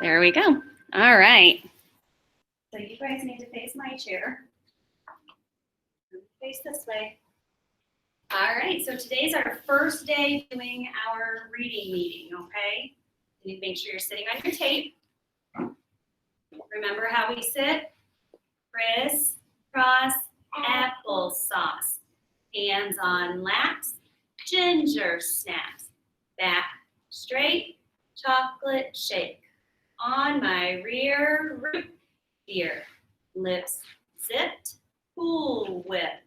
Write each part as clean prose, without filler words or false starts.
There we go. All right. So you guys need to face my chair. Face this way. All right, so today's our first day doing our reading meeting, okay? You need to make sure you're sitting on your tape. Remember how we sit? Crisscross applesauce. Hands on laps, ginger snaps. Back straight, chocolate shake. On my rear root beer. Lips zipped, Cool Whip.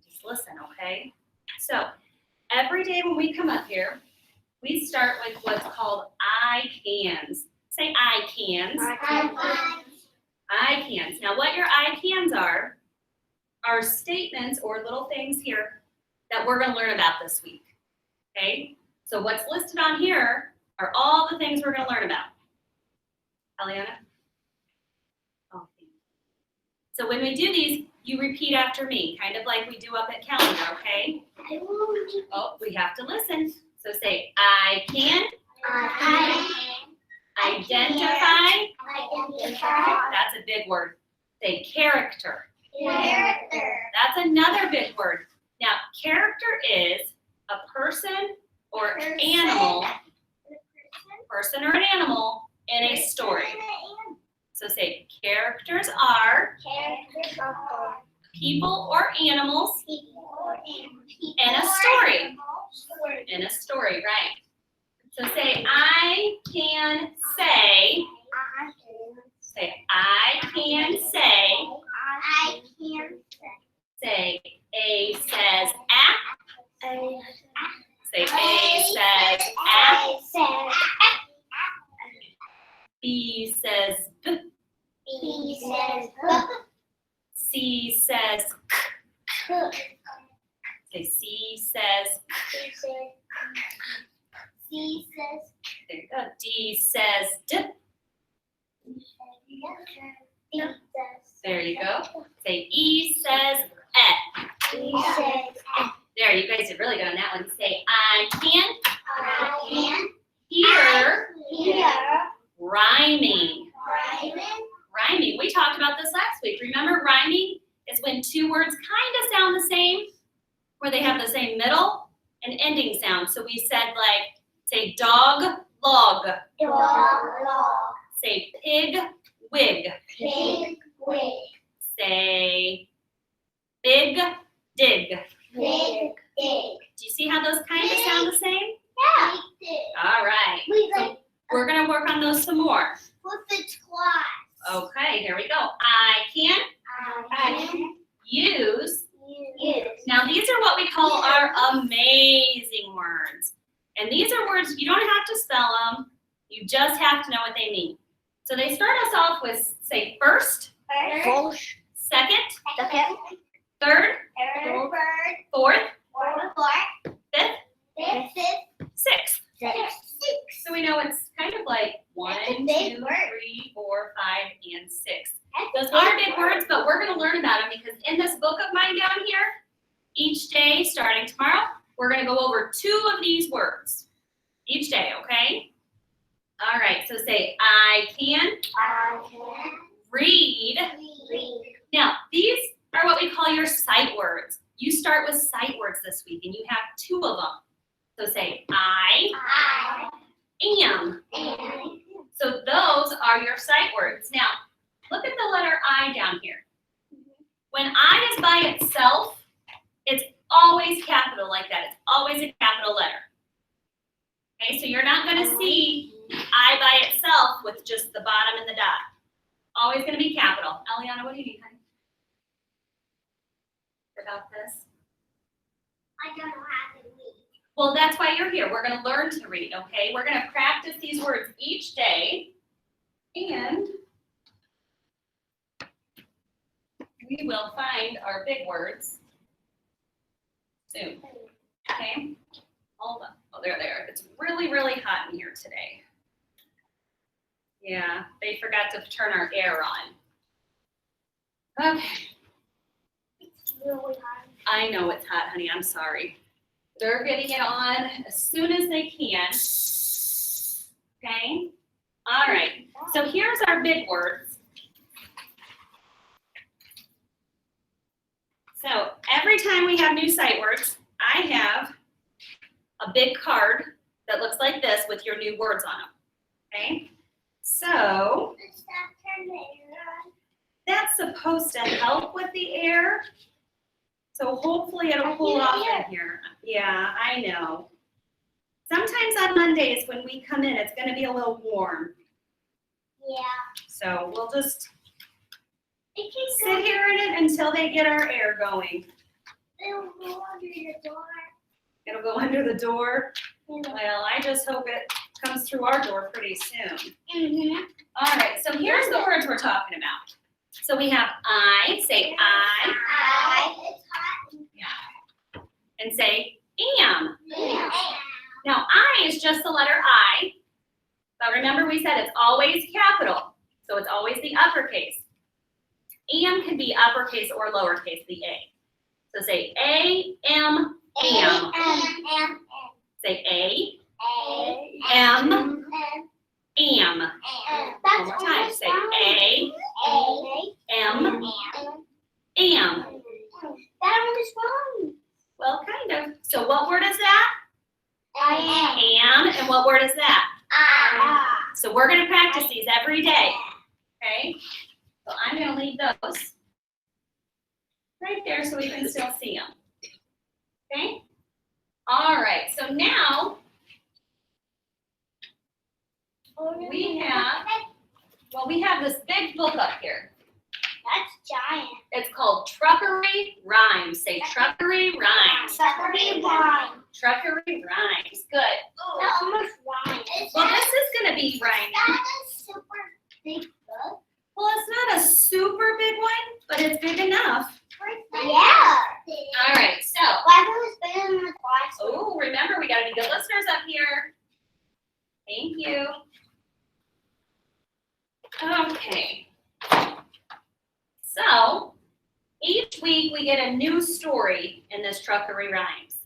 Just listen, okay? So every day when we come up here, we start with what's called I cans. Say I cans. I cans. Now what your I cans are statements or little things here that we're going to learn about this week. Okay? So what's listed on here are all the things we're going to learn about. Eliana? Oh, thank you. So when we do these, you repeat after me, kind of like we do up at calendar, okay? Oh, we have to listen. So say, I can. Identify. That's a big word. Say character. That's another big word. Now, character is a person or animal, person or an animal in a story. So say, characters are people or animals in a story. In a story, right. So say, I can say. Say, I can say. Say, A says act. Say, A says act. B says b. C says k. Say, C says k. There you go. D says d. There you go. Say, E says et. There, you guys did really good on that one. Say, I can hear rhyming. Rhyming. We talked about this last week. Remember, rhyming is when two words kind of sound the same, where they have the same middle and ending sound. So we said, like, say dog, log. Say pig, wig. Say big, dig. Do you see how those kind of sound the same? All right. So we're going to work on those some more. Okay, here we go. I can use. Now these are what we call our amazing words. And these are words, you don't have to spell them. You just have to know what they mean. So they start us off with, say, first, second, third, fourth, fifth, sixth. So we know it's kind of like 1, 2, 3, 4, 5, and 6. Those are big words, but we're going to learn about them because in this book of mine down here, each day, starting tomorrow, we're going to go over 2 of these words each day, okay? All right, so say, I can read. Now, these are what we call your sight words. You start with sight words this week, and you have 2 of them. So say, I am. So those are your sight words. Now, look at the letter I down here. When I is by itself, it's always capital like that. It's always a capital letter. Okay, so you're not going to see I by itself with just the bottom and the dot. Always going to be capital. Eliana, what do you need, honey? About this? I don't know how to read. Well, that's why you're here. We're going to learn to read, okay? We're going to practice these words each day, and we will find our big words soon, okay? Hold on. Oh, they're there. It's really, really hot in here today. Yeah, they forgot to turn our air on. Okay. It's really hard. I know it's hot, honey. I'm sorry. They're getting it on as soon as they can. Okay? All right. So here's our big words. So every time we have new sight words, I have a big card that looks like this with your new words on them. Okay? So that's supposed to help with the air. So hopefully it'll cool off in here. Yeah, I know. Sometimes on Mondays when we come in, it's going to be a little warm. Yeah. So we'll just It can sit here in it until they get our air going. It'll go under the door. It'll go under the door. Well, I just hope it comes through our door pretty soon. Mm-hmm. All right, so here's the words we're talking about. So we have I, say I, It's hot. and say am. Yeah. Now I is just the letter I, but remember we said it's always capital, so it's always the uppercase. Am can be uppercase or lowercase, the A. So say A-M, am. Say A, am, am. One more time, say A, M, am. That one is wrong. Well, kind of. So what word is that? I Am, and what word is that? am. So we're gonna practice these every day, okay? So I'm gonna leave those right there so we can still see them, okay? All right, so now we have this big book up here. That's giant. It's called Truckery Rhymes. Say Truckery Rhymes. Truckery rhyme. Truckery Rhymes. Good. That almost rhymes. Well, this is gonna be rhyming. that a super big book? Well, it's not a super big one, but it's big enough. Yeah. All right, so, Why was bigger than the class? oh, remember, we gotta be good listeners up here. Thank you. Okay. So, each week we get a new story in this Truckery Rhymes.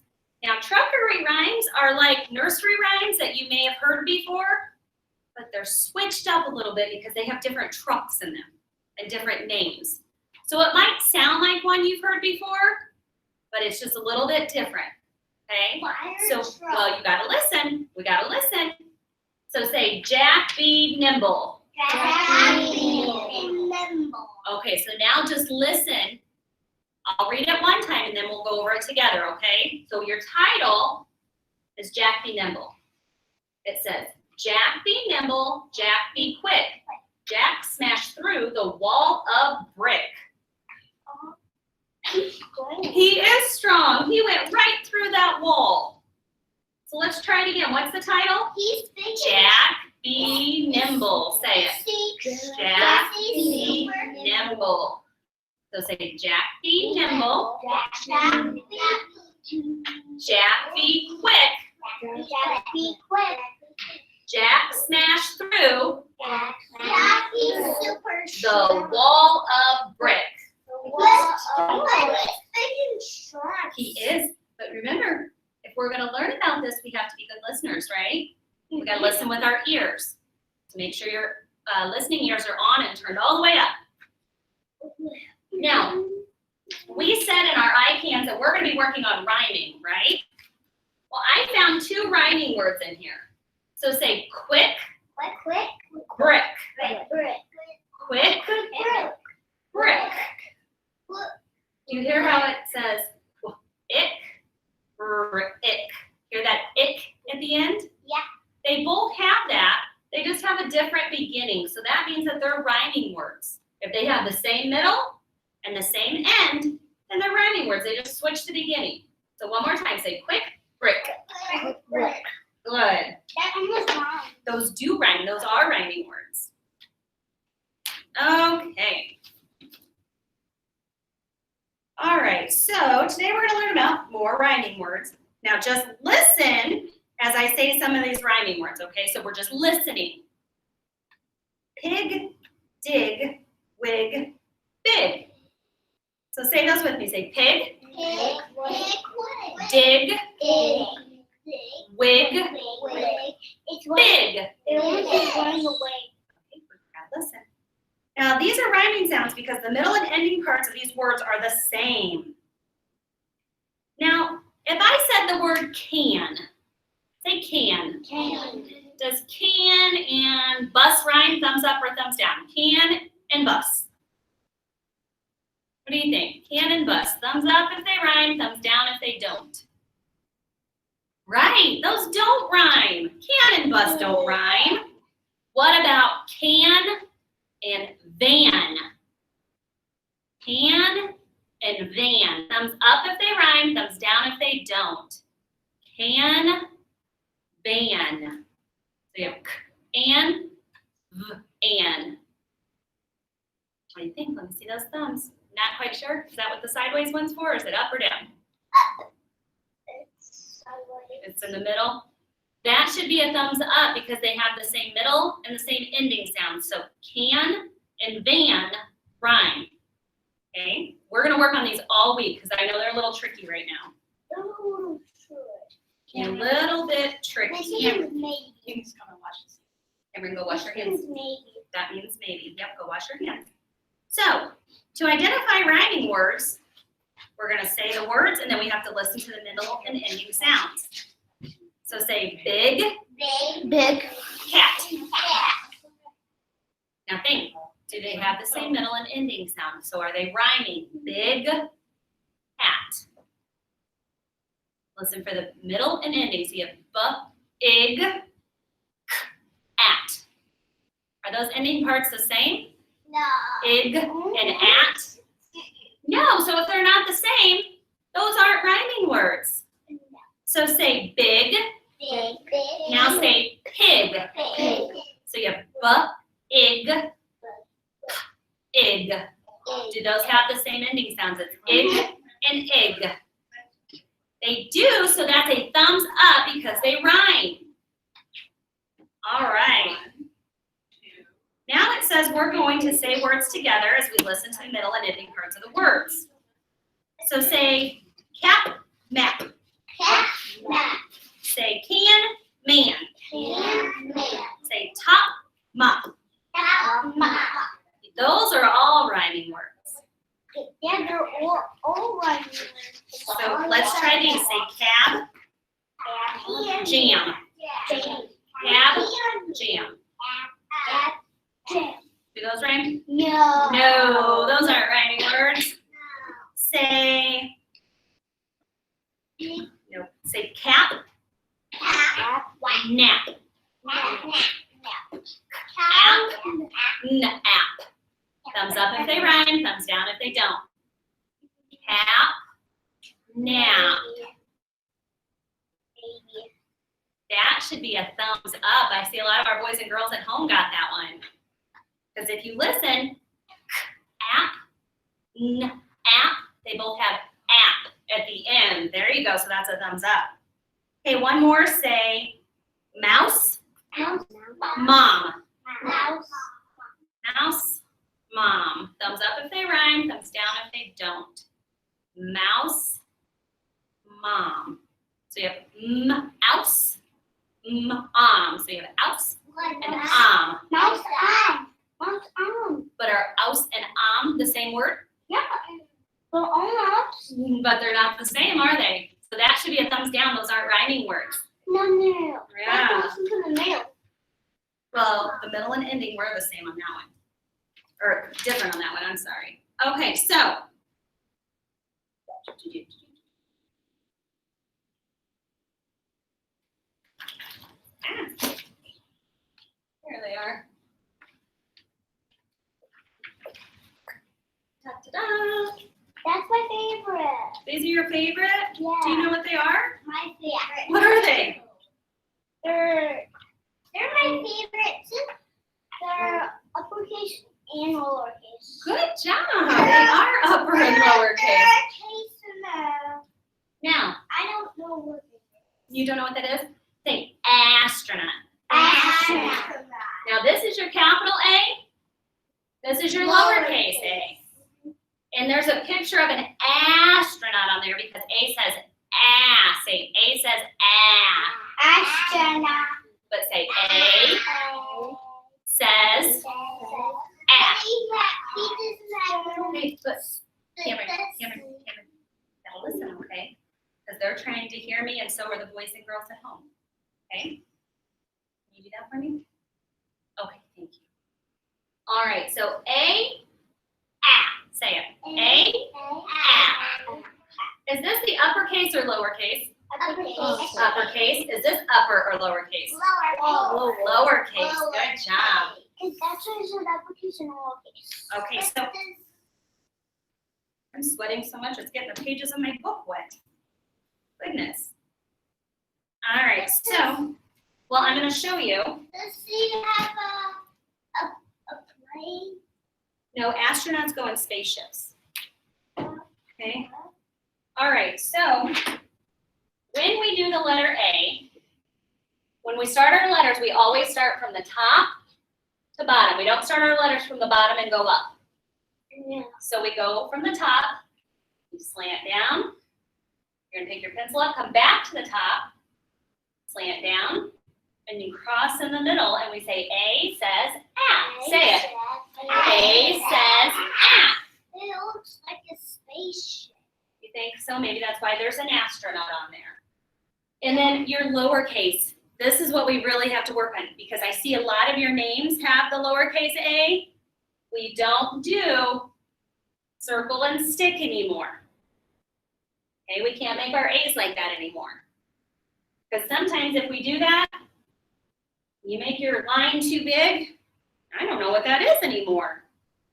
Now, Truckery Rhymes are like nursery rhymes that you may have heard before, but they're switched up a little bit because they have different trucks in them and different names. So it might sound like one you've heard before, but it's just a little bit different, okay? So, well, you gotta listen. We gotta listen. So say, Jack be nimble. Okay, so now just listen. I'll read it one time and then we'll go over it together, okay? So your title is Jack be nimble. It says, Jack be nimble, Jack be quick. Jack smashed through the wall of brick. He is strong. He went right through that wall. So let's try it again. What's the title? He's big. Jack be nimble. Say it. Jack be nimble. So say Jack be nimble. Jack be quick. Jack smashed through the wall of brick. He is. But remember, if we're going to learn about this, we have to be good listeners, right? We got to listen with our ears to make sure your listening ears are on and turned all the way up. Now, we said in our ICANs that we're going to be working on rhyming, right? Well, I found two rhyming words in here. So say quick, brick. Quick, brick. Do you hear how it says ick, ick? Hear that ick at the end? Yeah. They both have that. They just have a different beginning. So that means that they're rhyming words. If they have the same middle and the same end, then they're rhyming words. They just switch the beginning. So one more time, say quick, brick. Good. That almost rhymes. Those do rhyme. Those are rhyming words. Okay. All right, so today we're going to learn about more rhyming words. Now just listen as I say some of these rhyming words, okay? So we're just listening. Pig, dig, wig, big. So say those with me. Say pig, dig, wig, It's big. It's running away. Okay, we gotta listen. Now, these are rhyming sounds because the middle and ending parts of these words are the same. Now, if I said the word can, say can. Can. Does can and bus rhyme? Thumbs up or thumbs down? Can and bus. What do you think? Can and bus. Thumbs up if they rhyme, thumbs down if they don't. Right, those don't rhyme. Can and bus don't rhyme. What about can and van? Can and van. Thumbs up if they rhyme, thumbs down if they don't. Can, van. So you have k and v and. What do you think? Let me see those thumbs. Not quite sure. Is that what the sideways one's for? Or is it up or down? It's in the middle. That should be a thumbs up because they have the same middle and the same ending sound. So can and van rhyme. Okay? We're going to work on these all week because I know they're a little tricky right now. A little bit tricky. Maybe. You can just come and wash this. Everyone go wash your hands. Maybe. That means maybe. Yep, go wash your hands. So, to identify rhyming words, we're going to say the words and then we have to listen to the middle and ending sounds. So say big, Big. cat. Now think, do they have the same middle and ending sound? So are they rhyming? Big, cat. Listen for the middle and ending. So you have b, ig, k, at. Are those ending parts the same? No. Ig and at? No, so if they're not the same, those aren't rhyming words. So say big, Big. now say pig. Big. So you have b, ig, ig. Do those have the same ending sounds? It's ig and ig. They do, so that's a thumbs up because they rhyme. All right. Now it says we're going to say words together as we listen to the middle and ending parts of the words. So say cap, map. Cat. Map. Say can, man. Can. Man. Say top, mop. Cat. Map. Those are all rhyming words. Yeah, they're all right. So let's try these. Say cab, jam. Cab, jam. Do those rhyme? No. No, those aren't rhyming words. Say, no, say cap, Cat. nap. Nap. Thumbs up if they rhyme, thumbs down if they don't. Cap, nap. That should be a thumbs up. I see a lot of our boys and girls at home got that one. Because if you listen, app, app, they both have app at the end. There you go, so that's a thumbs up. Okay, one more, say mouse, mom. Mouse, mom. Thumbs up if they rhyme, thumbs down if they don't. Mouse, mom. So you have mouse, so you have ouse and Mouse arm. But are ouse and the same word? Yeah. But almost. But they're not the same, are they? So that should be a thumbs down. Those aren't rhyming words. No. Yeah. Listen to the middle. Well, the middle and ending were the same on that one. Or different on that one, I'm sorry. Okay, so. There they are. Ta-da-da. That's my favorite. These are your favorite? Yeah. Do you know what they are? My favorite. What are they? They're my favorite too. They're uppercase and lowercase. Good job. They are upper and lowercase. Lowercase and Now, I don't know what it is. you don't know what that is? Say astronaut. Astronaut. Now, this is your capital A. This is your lowercase a. And there's a picture of an astronaut on there because A says ass. Say A says ass. Astronaut. But Say A says Okay, but Cameron, now listen, okay? Because they're trying to hear me, and so are the boys and girls at home. Okay? Can you do that for me? Okay, thank you. All right, so A, say it. A, Is this the uppercase or lowercase? Uppercase. Is this upper or lowercase? Lowercase. Good job. That's why it's an uppercase and lowercase. Okay, so I'm sweating so much, it's getting the pages of my book wet. Goodness. All right, so, well, I'm going to show you. Does he have a plane? No, astronauts go in spaceships. Okay. All right, so when we do the letter A, when we start our letters, we always start from the top to bottom. We don't start our letters from the bottom and go up. Yeah. So we go from the top, you slant down, you're gonna take your pencil up, come back to the top, slant down, and you cross in the middle, and we say A says Say it. A says It looks like a spaceship. You think so? Maybe that's why there's an astronaut on there. And then your lowercase. This is what we really have to work on because I see a lot of your names have the lowercase a. We don't do circle and stick anymore. Okay, we can't make our A's like that anymore. Because sometimes if we do that, you make your line too big. I don't know what that is anymore.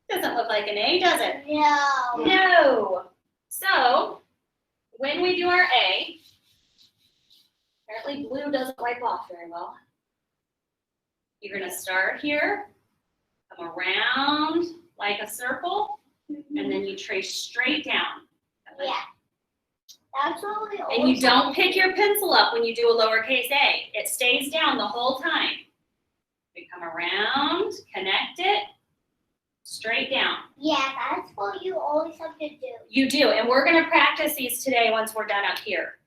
Doesn't look like an A, does it? No. No. So, when we do our A, apparently blue doesn't wipe off very well. You're going to start here, come around like a circle, and then you trace straight down. Yeah. That's what we always And you don't pick your pencil up when you do a lowercase a. It stays down the whole time. We come around, connect it, straight down. Yeah, that's what you always have to do. You do, and we're going to practice these today once we're done up here.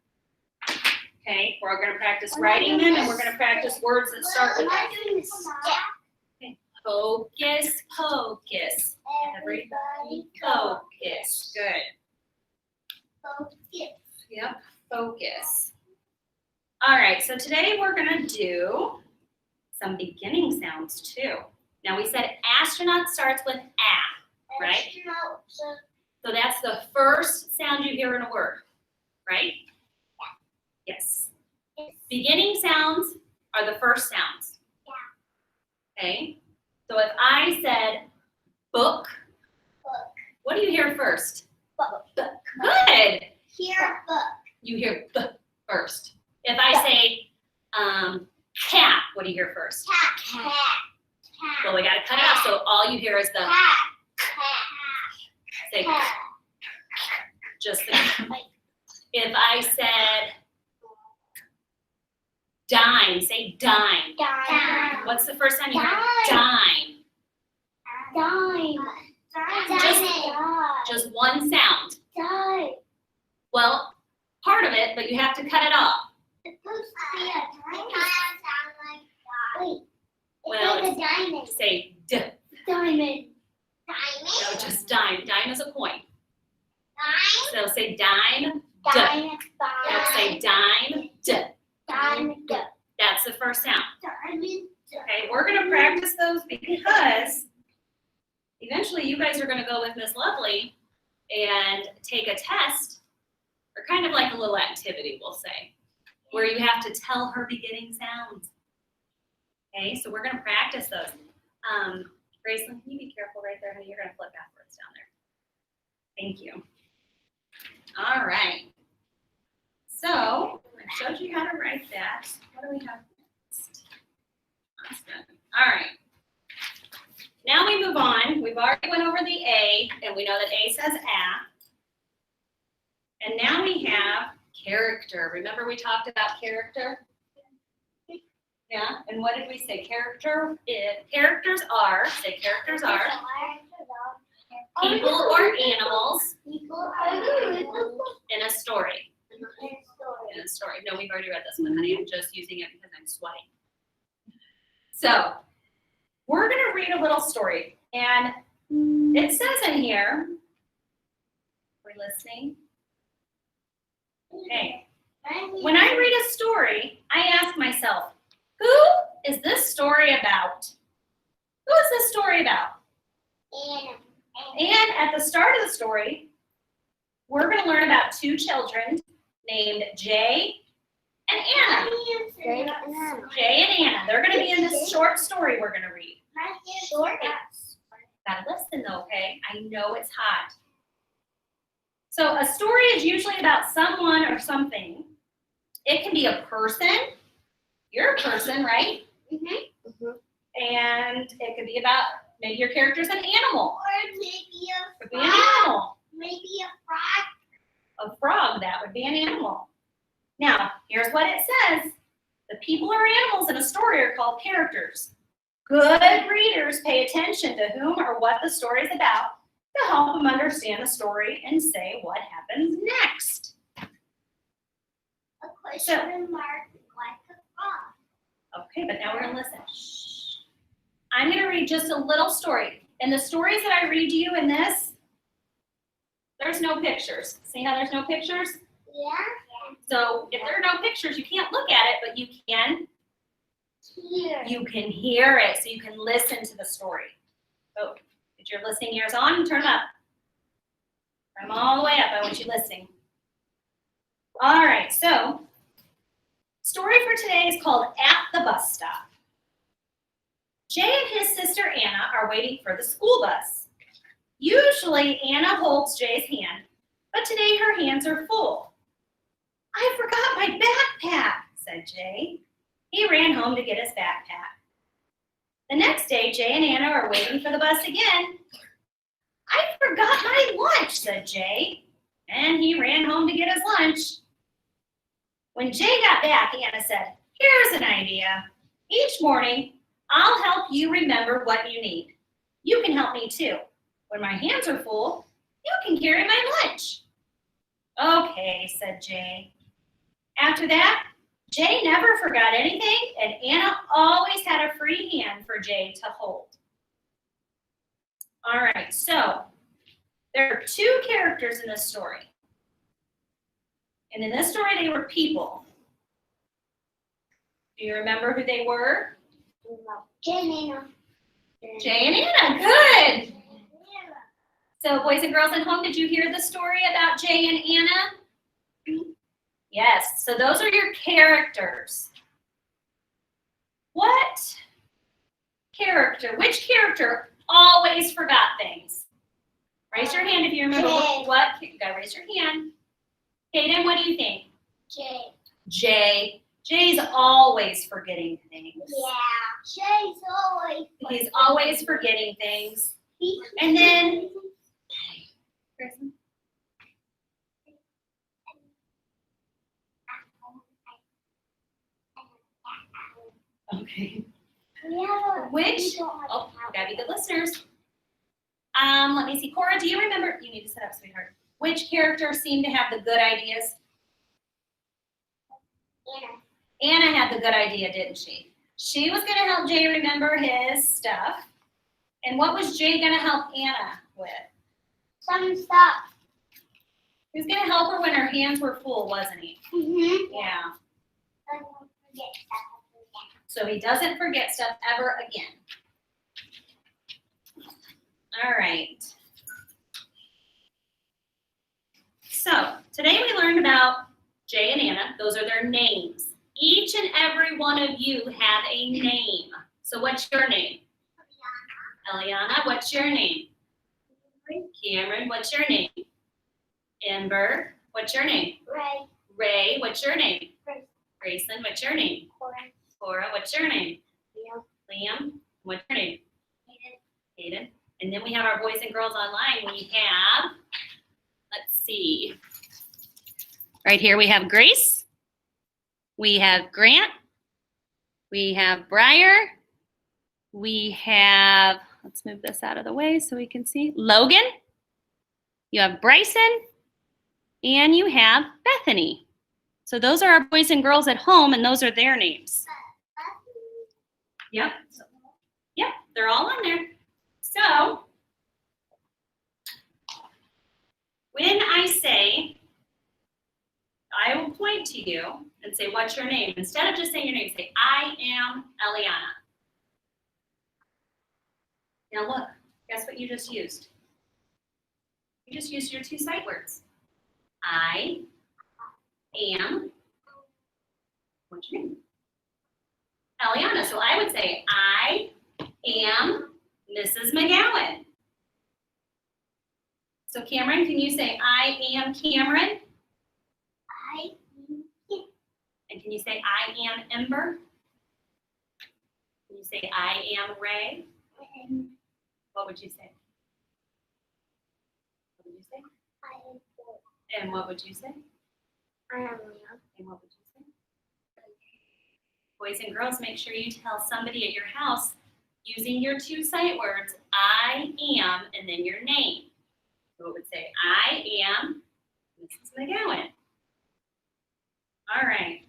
Okay, we're going to practice writing them, and we're going to practice words that start with Am I them. doing this? Hocus pocus. Everybody focus. Good. Focus. Yep, focus. All right, so today we're going to do some beginning sounds too. Now we said astronaut starts with a, right? So that's the first sound you hear in a word, right? Yes. Beginning sounds are the first sounds. Yeah. Okay. So if I said book, what do you hear first? Book. Good. Here, book. You hear b first. If I say cat, what do you hear first? Cat. Well, we got to cut it off, so all you hear is the say just the. If I said dime, say dime. Dime. What's the first time you heard dime? Just one sound. Dime. Well, part of it, but you have to cut it off. It's supposed to be a diamond. It kind of sounds like that. Wait. Well, It's like a diamond. Say d. Diamond. No, just dime. Dime is a coin. Dime. So say dime. D. Dime. Now say dime. D. Diamond. That's the first sound. Diamond. Okay, we're going to practice those because eventually you guys are going to go with Miss Lovely and take a test, or kind of like a little activity, we'll say, where you have to tell her beginning sounds. Okay, so we're going to practice those. Graceland, can you be careful right there, honey? You're going to flip backwards down there. Thank you. All right. So, I showed you how to write that. What do we have next? Awesome. All right. Now we move on. We've already went over the A, and we know that A says a. And now we have character. Remember we talked about character? Yeah, and what did we say? Characters are people or animals in a story. In a story. No, we've already read this one, honey. I'm just using it because I'm sweating. So we're going to read a little story. And it says in here, we're listening. Okay. When I read a story, I ask myself, who is this story about? Who is this story about? And at the start of the story, we're going to learn about two children named Jay and Anna. Jay and Anna. They're going to be in this short story we're going to read. Gotta listen though, okay? I know it's hot. So a story is usually about someone or something. It can be a person. You're a person, right? And it could be about, maybe your character's an animal. Or maybe Could be an animal. maybe a frog. A frog, that would be an animal. Now, here's what it says. The people or animals in a story are called characters. Good readers pay attention to whom or what the story is about to help them understand the story and say what happens next. A question mark like a frog. Okay, but now we're going to listen. Shh. I'm going to read just a little story. And the stories that I read to you in this, there's no pictures. See how there's no pictures? Yeah. So if there are no pictures, you can't look at it, but you can Here. You can hear it, so you can listen to the story. So get your listening ears on and turn them up. Turn them all the way up. I want you listening. All right, so story for today is called At the Bus Stop. Jay and his sister Anna are waiting for the school bus. Usually Anna holds Jay's hand, but today her hands are full. I forgot my backpack, said Jay. He ran home to get his backpack. The next day, Jay and Anna are waiting for the bus again. I forgot my lunch, said Jay, and he ran home to get his lunch. When Jay got back, Anna said, here's an idea. Each morning, I'll help you remember what you need. You can help me too. When my hands are full, you can carry my lunch. Okay, said Jay. After that, Jay never forgot anything, and Anna always had a free hand for Jay to hold. All right, so there are two characters in this story. And in this story, they were people. Do you remember who they were? Jay Jay and Anna, good. So boys and girls at home, did you hear the story about Jay and Anna? Yes, so those are your characters. What character, which character always forgot things? Raise your hand if you remember Jay. what, go raise your hand. Hayden, what do you think? Jay. Jay. Jay's always forgetting things. Yeah. Jay's always. He's always forgetting things. And then, okay. Yeah. Which, oh, gotta be good listeners. Let me see. Cora, do you remember? You need to sit up, sweetheart. Which character seemed to have the good ideas? Anna had the good idea, didn't she? She was going to help Jay remember his stuff. And what was Jay going to help Anna with? Some stuff. He was going to help her when her hands were full, wasn't he? Mm-hmm. Yeah. I won't forget stuff. So he doesn't forget stuff ever again. All right. So today we learned about Jay and Anna. Those are their names. Each and every one of you have a name. So what's your name? Eliana, what's your name? Cameron, what's your name? Amber, what's your name? Ray. Ray, what's your name? Grace. Grayson, what's your name? Cora, what's your name? Liam, what's your name? Hayden. And then we have our boys and girls online. We have, let's see. Right here we have Grace. We have Grant. We have Briar. We have, let's move this out of the way so we can see, Logan. You have Bryson. And you have Bethany. So those are our boys and girls at home, and those are their names. Yep. Yep, they're all on there. So, when I say, I will point to you and say, what's your name? Instead of just saying your name, say, I am Eliana. Now look, guess what you just used? You just used your two sight words. I am, what's your name? Eliana. So I would say, I am Mrs. McGowan. So Cameron, can you say, I am Cameron? I And can you say, I am Ember? Can you say, I am Ray? am What would you say? What would you say? I am And what would you say? I am Leo. And what would you say? Boys and girls, make sure you tell somebody at your house using your two sight words, I am, and then your name. So it would say, I am Mrs. McGowan. All right.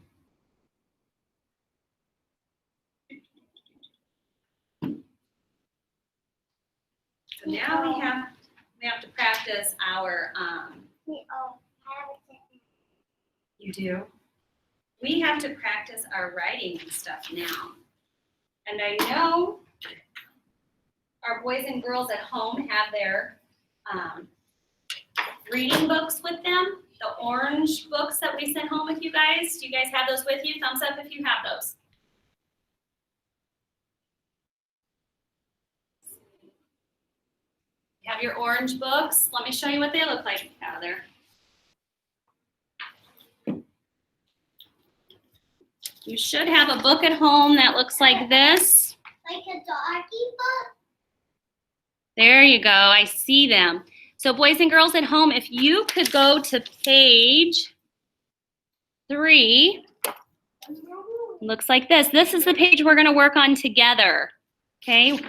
So now we have to practice our, We all have it. you do? We have to practice our writing and stuff now. And I know our boys and girls at home have their reading books with them, the orange books that we sent home with you guys. Do you guys have those with you? Thumbs up if you have those. You have your orange books. Let me show you what they look like out of there. You should have a book at home that looks like this. Like a doggy book? There you go. I see them. So boys and girls at home, if you could go to page 3, looks like this. This is the page we're going to work on together. Okay?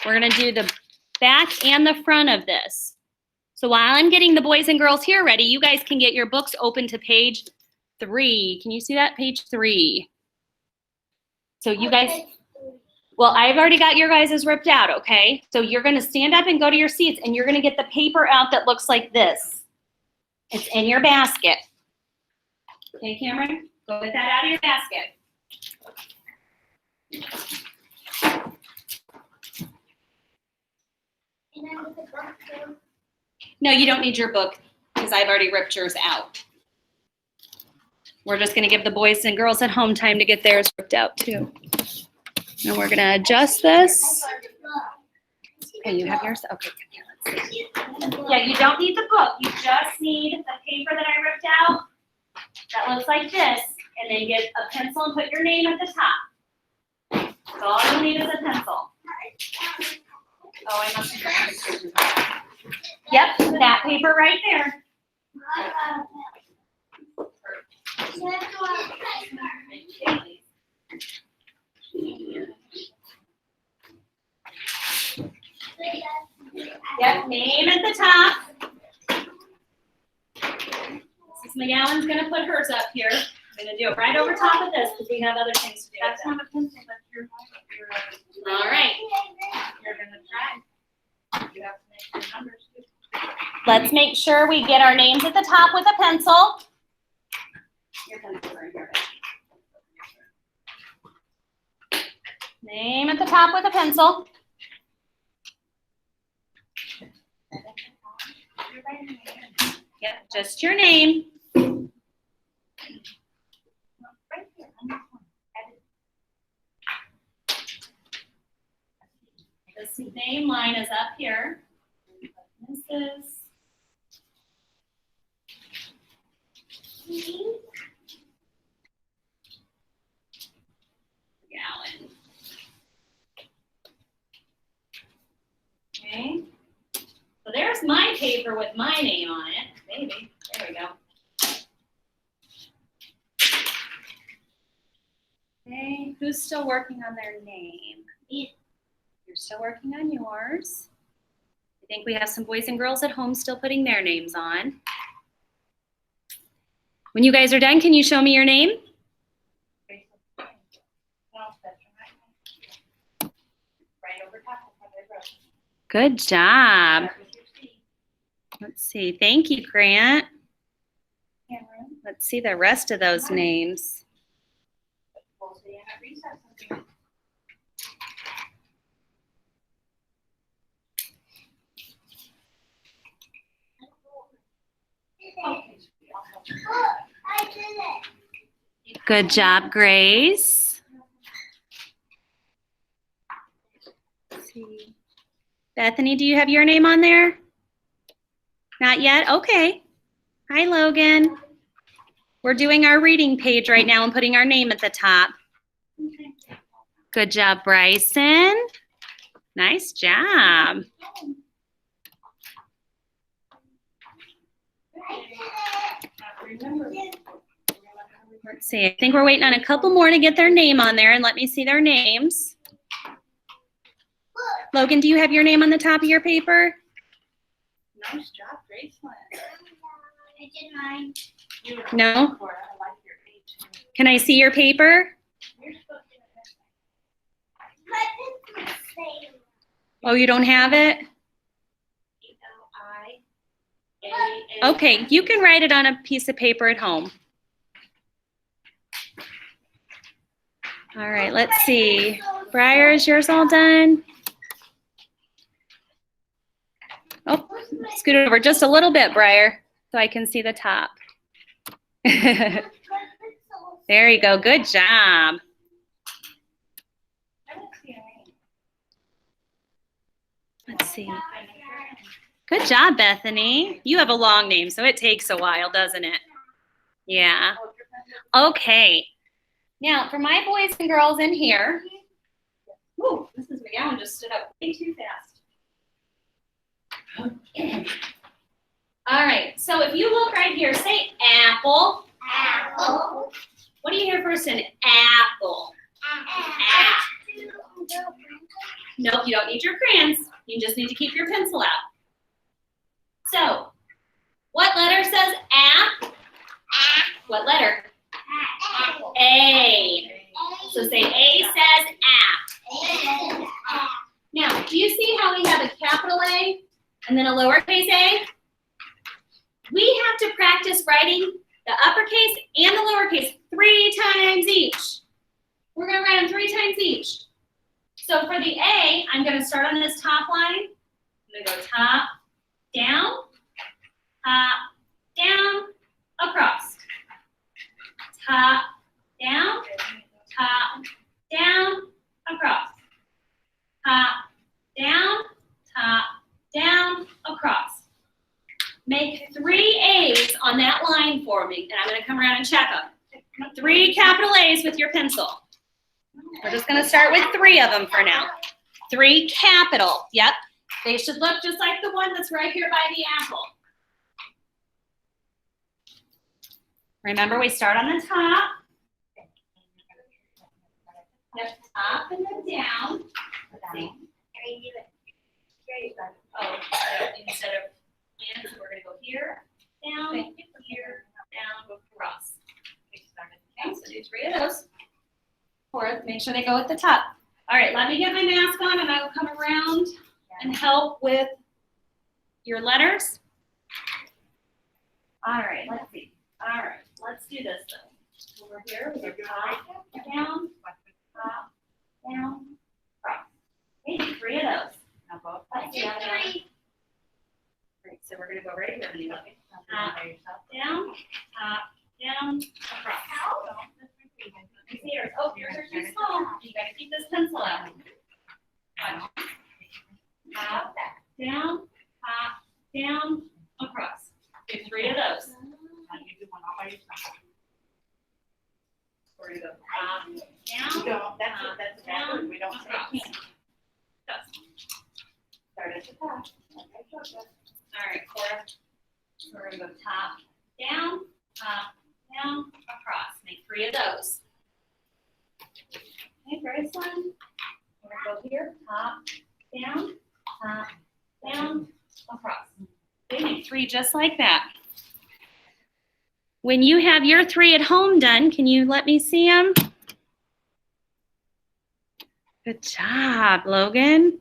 We're going to do the back and the front of this. So while I'm getting the boys and girls here ready, you guys can get your books open to page 3. Can you see that? Page 3. So you guys, well, I've already got your guys' ripped out, okay? So you're gonna stand up and go to your seats and you're gonna get the paper out that looks like this. It's in your basket. Okay, Cameron? Go get that out of your basket. And I with a book too. No, you don't need your book because I've already ripped yours out. We're just gonna give the boys and girls at home time to get theirs ripped out too. And we're gonna adjust this. Okay, you have yours? Okay, here, let's see. Yeah, you don't need the book. You just need the paper that I ripped out that looks like this, and then get a pencil and put your name at the top. That's all you need is a pencil. Oh, I must have pictures. Yep, that paper right there. Yep, name at the top. Mrs. McGowan's gonna put hers up here. I'm gonna do it right over top of this because we have other things to do. That's not a pencil, that's your. All right. You're gonna try. You have to make your numbers too. Let's make sure we get our names at the top with a pencil. Your pencils are in here. Name at the top with a pencil. Yep, just your name. This name line is up here. Mrs. Gallon. Okay. So there's my paper with my name on it. Maybe. There we go. Okay. Who's still working on their name? Me. You're still working on yours. I think we have some boys and girls at home still putting their names on. When you guys are done, can you show me your name? over top of how they wrote. Good job. Start with your C. Let's see. Thank you, Grant. Cameron. Let's see the rest of those names. We'll see you at recess. Okay. Look, I did it. Good job, Grace. Let's see. Bethany, do you have your name on there? Not yet? Okay. Hi, Logan. We're doing our reading page right now and putting our name at the top. Good job, Bryson. Nice job. Remember. Let's see. I think we're waiting on a couple more to get their name on there, and let me see their names. Logan, do you have your name on the top of your paper? Nice job, Graceland. I did mine. Beautiful. No? I like your page. Can I see your paper? You're supposed to do it this way. But it's the same. Oh, you don't have it? E-L-I-A-A. Okay, you can write it on a piece of paper at home. All right, let's see. Briar, is yours all done? Oh, scoot it over just a little bit, Briar, so I can see the top. There you go. Good job. I don't see a name. Let's see. Good job, Bethany. You have a long name, so it takes a while, doesn't it? Yeah. Okay. Now, for my boys and girls in here. Ooh, Mrs. McGowan just stood up way too fast. All right. So if you look right here, say apple. Apple. What do you hear first in apple? Nope, you don't need your crayons. You just need to keep your pencil out. So, what letter says app? What letter? Apple. A. So say A says app. Now, do you see how we have a capital A and then a lowercase a? We have to practice writing the uppercase and the lowercase 3 times each. We're going to write them 3 times each. So for the A, I'm going to start on this top line. I'm going to go top, down, across. Top, down, across. Top, down, across. Make 3 A's on that line for me, and I'm going to come around and check them. 3 capital A's with your pencil. We're just going to start with 3 of them for now. 3 capital. Yep. They should look just like the one that's right here by the apple. Remember, we start on the top. Yep, up and then down. Let's see. Oh, instead of in, so we're going to go here, down, here, down, across. Okay, so do 3 of those. 4th, make sure they go at the top. All right, let me get my mask on and I will come around and help with your letters. All right, let's see. All right, let's do this though. Over here, we go top, down, across. Okay, do 3 of those. Let's see how they go. Great, so we're going to go right here. Down, across. See yours. Oh, yours are too small. You got to keep this pencil out. Top, down, across. Do 3 of those. We're going to go top, down, That's backward. We don't say across. can't. Start at the top. All right, Cora. So we're going to go top, down, across. Make 3 of those. Okay, Graceland. We're going to go here, top, down, across. Okay, make 3 just like that. When you have your 3 at home done, can you let me see them? Good job, Logan.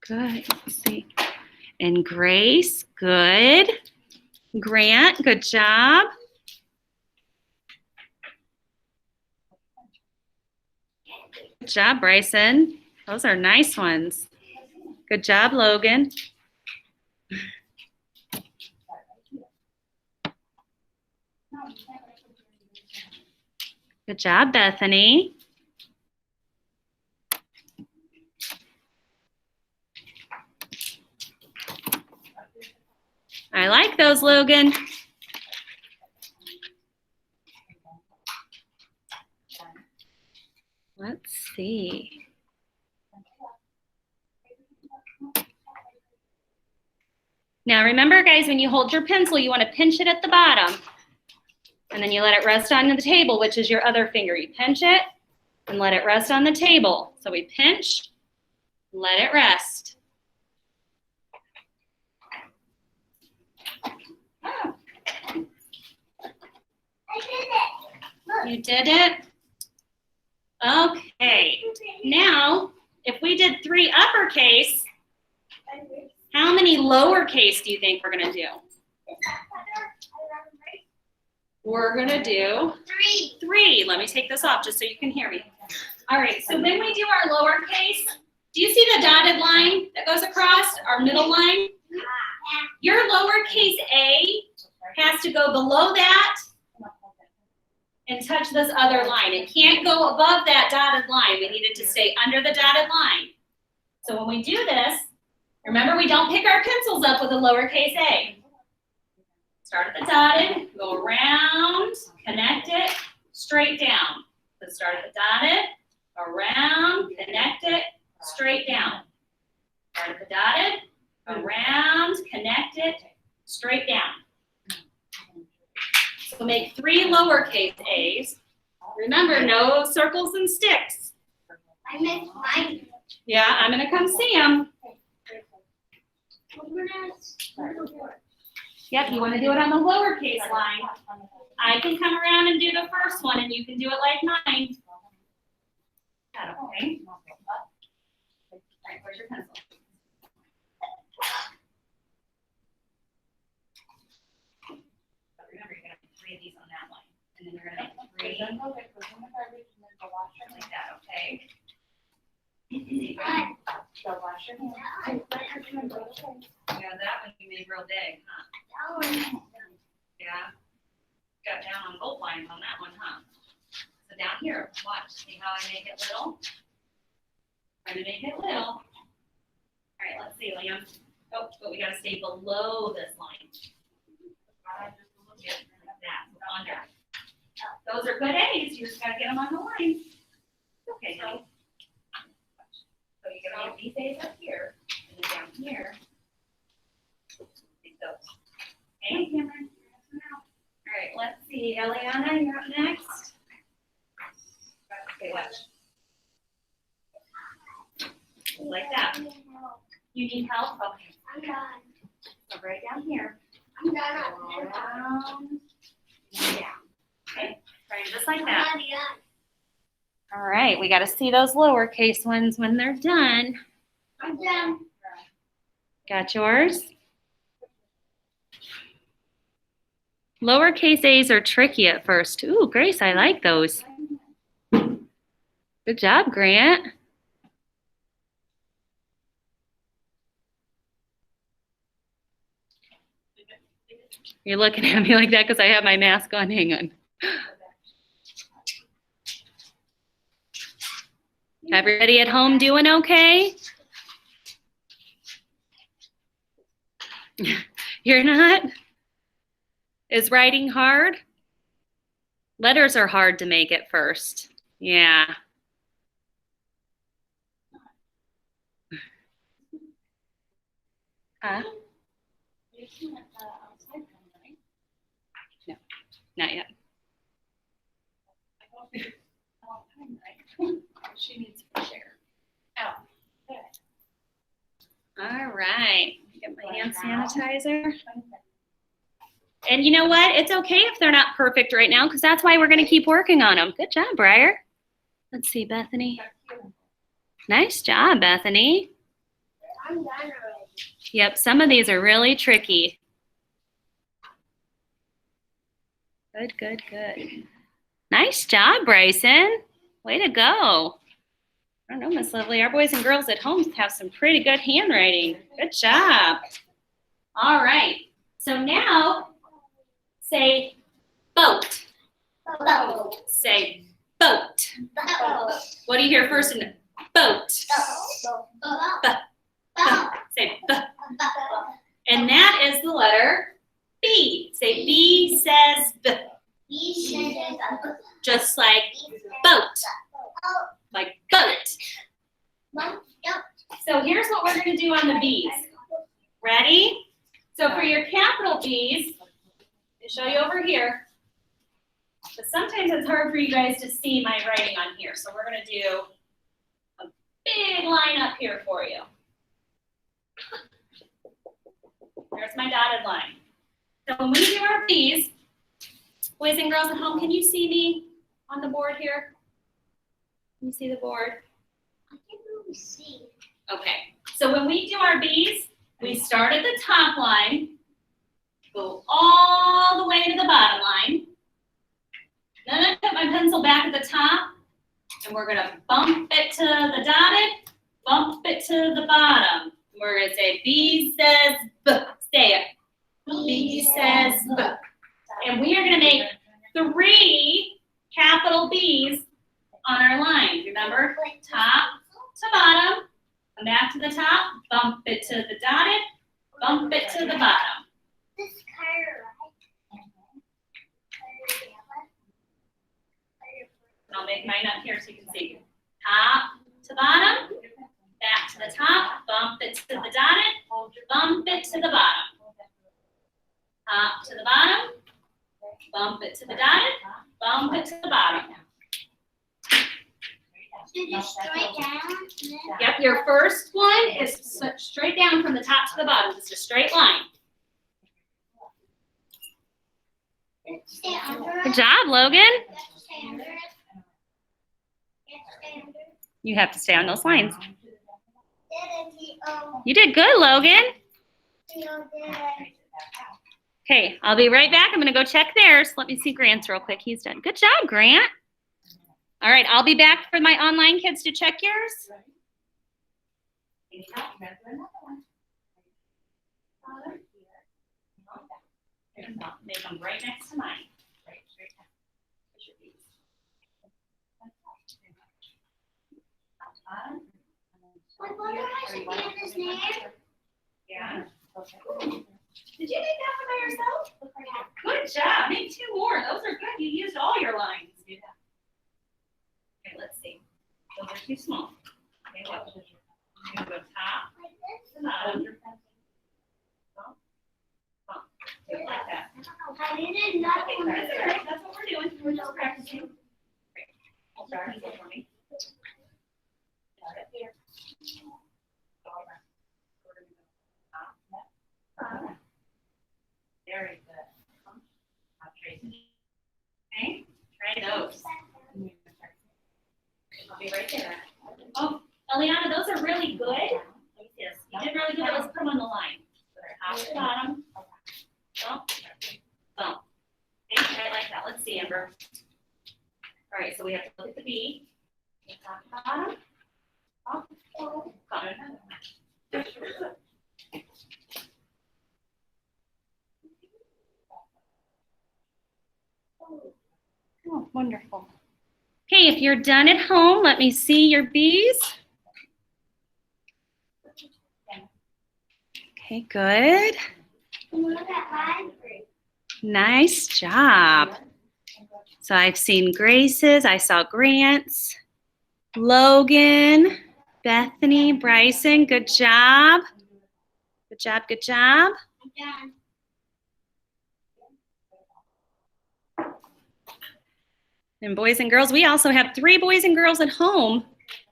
Good. Let's see. And Grace, good. Grant, good job. Good job, Bryson. Those are nice ones. Good job, Logan. Good job, Bethany. I like those, Logan. Let's see. Now remember, guys, when you hold your pencil, you want to pinch it at the bottom. And then you let it rest on the table, which is your other finger. You pinch it and let it rest on the table. So we pinch, let it rest. Oh. I did it. You did it? Okay. Now, if we did 3 uppercase, how many lowercase do you think we're going to do? We're going to do 3. Let me take this off just so you can hear me. All right, so when we do our lowercase, do you see the dotted line that goes across, our middle line? Your lowercase a has to go below that and touch this other line. It can't go above that dotted line. We need it to stay under the dotted line. So when we do this, remember we don't pick our pencils up with a lowercase a. Start at the dotted, go around, connect it, straight down. So start at the dotted, around, connect it, straight down. Start at the dotted, around, connect it, straight down. So make 3 lowercase a's. Remember, no circles and sticks. I missed mine. Yeah, I'm gonna come see them. Yep, you wanna do it on the lowercase line. I can come around and do the first one and you can do it like mine. Is that okay? All right, where's your pencil? But remember, you're gonna make 3 of these on that line. And then you're gonna make 3 like that, okay? Yeah, that one you made real big, huh? Yeah. Got down on both lines on that one, huh? So down here, watch, see how I make it little? Trying to make it little. All right, let's see, Liam. Oh, but we gotta stay below this line. Yep, like that, so under. Those are good A's, you just gotta get them on the line. Okay, honey. So you're gonna have these A's up here, and then down here. Take those. Okay, Cameron. All right, let's see, Eliana, you're up next. Okay, watch. Like that. You need help? Okay. I'm done. So right down here. I'm done. Around. Yeah. Okay, try just like that. I'm done. All right, we got to see those lowercase ones when they're done. I'm done. Got yours? Lowercase a's are tricky at first. Ooh, Grace, I like those. Good job, Grant. You're looking at me like that because I have my mask on. Hang on. Everybody at home doing okay? You're not? Is writing hard? Letters are hard to make at first. Yeah. Huh? No, not yet. She needs fresh air. Oh, All right. Get my hand sanitizer. And you know what? It's okay if they're not perfect right now because that's why we're going to keep working on them. Good job, Briar. Let's see, Bethany. Nice job, Bethany. I'm done already. Yep, some of these are really tricky. Good, good, good. Nice job, Bryson. Way to go. I don't know, Miss Lovely. Our boys and girls at home have some pretty good handwriting. Good job. All right. So now, say boat. Boat. Say boat. Boat. What do you hear first in boat? Boat. Say b. And that is the letter B. Say B says B. Just like boat. Like boat. So here's what we're going to do on the B's. Ready? So for your capital B's, I'll show you over here. But sometimes it's hard for you guys to see my writing on here. So we're going to do a big line up here for you. There's my dotted line. So when we do our B's, boys and girls at home, can you see me on the board here? Can you see the board? I can really see. Okay. So when we do our B's, we start at the top line, go all the way to the bottom line. Then I put my pencil back at the top, and we're gonna bump it to the dotted, bump it to the bottom. We're gonna say B says B. Say it. B says B. And we are gonna make 3 capital B's on our line. Remember, top to bottom, come back to the top, bump it to the dotted, bump it to the bottom. This color, I'll make mine up here so you can see. Top to bottom, back to the top, bump it to the dotted, bump it to the bottom. Top to the bottom, bump it to the dotted, bump it to the bottom. So just straight down. Yep, your first one is straight down from the top to the bottom. It's a straight line. Stay under it. Good job, Logan. Stay under it. Stay under it. You have to stay on those lines. D-O. You did good, Logan. D-O. Okay, I'll be right back. I'm going to go check theirs. Let me see Grant's real quick. He's done. Good job, Grant. All right, I'll be back for my online kids to check yours. Make them right next to mine. What color I should be in this name? Yeah. Did you make that one by yourself? Good job. Make 2 more. Those are good. You used all your lines. Okay, let's see. Those are too small. Okay, what? You're gonna go top to bottom. Like that. I didn't know. Okay, that's all right. That's what we're doing. We're just practicing. Great. I'll start for me. Start up here. Very good. Okay, try those. I'll be right there. Oh, Eliana, those are really good. Yes, you did really good. Let's put them on the line. Top to bottom. Bump, bump. Okay, right like that. Let's see, Amber. All right, so we have to look at the B. Top to bottom. Bump, bump. Oh, wonderful. Okay, if you're done at home, let me see your B's. Okay, good. Nice job. So I've seen Grace's, I saw Grant's, Logan, Bethany, Bryson, good job. Good job, good job. I'm done. And boys and girls, we also have 3 boys and girls at home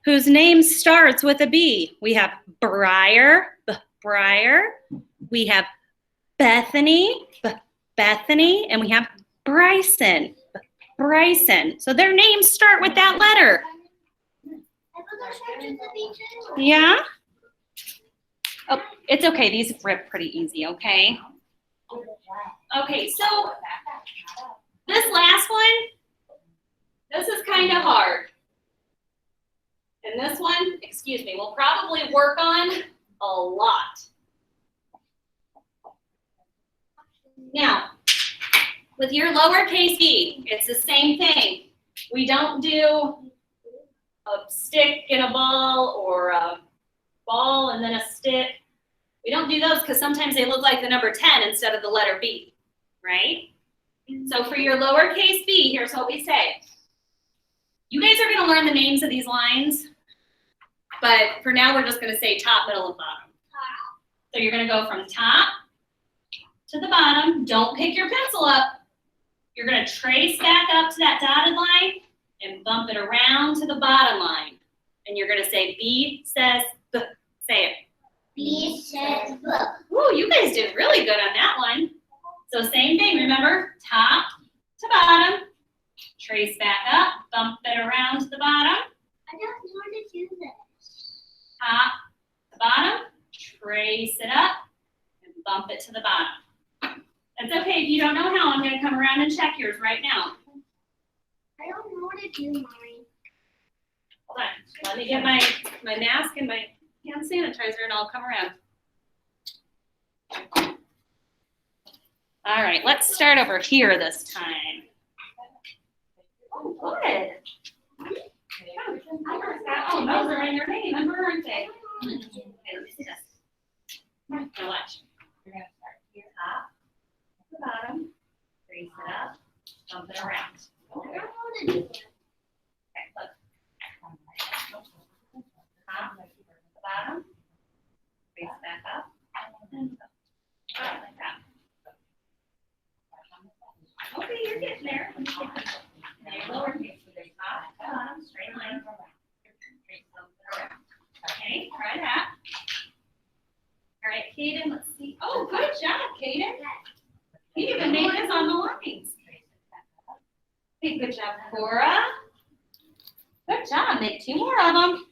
whose name starts with a B. We have Briar, Briar. We have Bethany, Bethany, and we have Bryson, Bryson. So their names start with that letter. Yeah? Oh, it's okay. These rip pretty easy, okay? Okay, so this last one, this is kind of hard. And this one, excuse me, we'll probably work on a lot. Now, with your lowercase b, it's the same thing. We don't do a stick and a ball or a ball and then a stick. We don't do those because sometimes they look like the number 10 instead of the letter B, right? So for your lowercase b, here's what we say. You guys are going to learn the names of these lines, but for now we're just going to say top, middle, and bottom. So you're going to go from top to the bottom. Don't pick your pencil up. You're going to trace back up to that dotted line and bump it around to the bottom line. And you're going to say B says B. Say it. B says B. Ooh, you guys did really good on that one. So same thing, remember, top to bottom, trace back up, bump it around to the bottom. I don't know how to do this. Top to bottom, trace it up, and bump it to the bottom. It's okay if you don't know how. I'm going to come around and check yours right now. I don't know how to do mine. Hold on. Let me get my mask and my hand sanitizer, and I'll come around. All right, let's start over here this time. Oh, good. Oh, those are in your name, aren't they? Okay, let me see this. Now watch. You're going to start here, top to the bottom, trace it up, bump it around. I don't know how to do that. Okay, look. Top to the bottom, trace back up, and go. Like that. Okay, you're getting there. Now your lowercase, so there's top to bottom, straight line. Trace bump it around. Okay, try that. All right, Kaden, let's see. Oh, good job, Kaden. You even made this on the lines. Okay, good job, Cora. Good job. Make 2 more of them.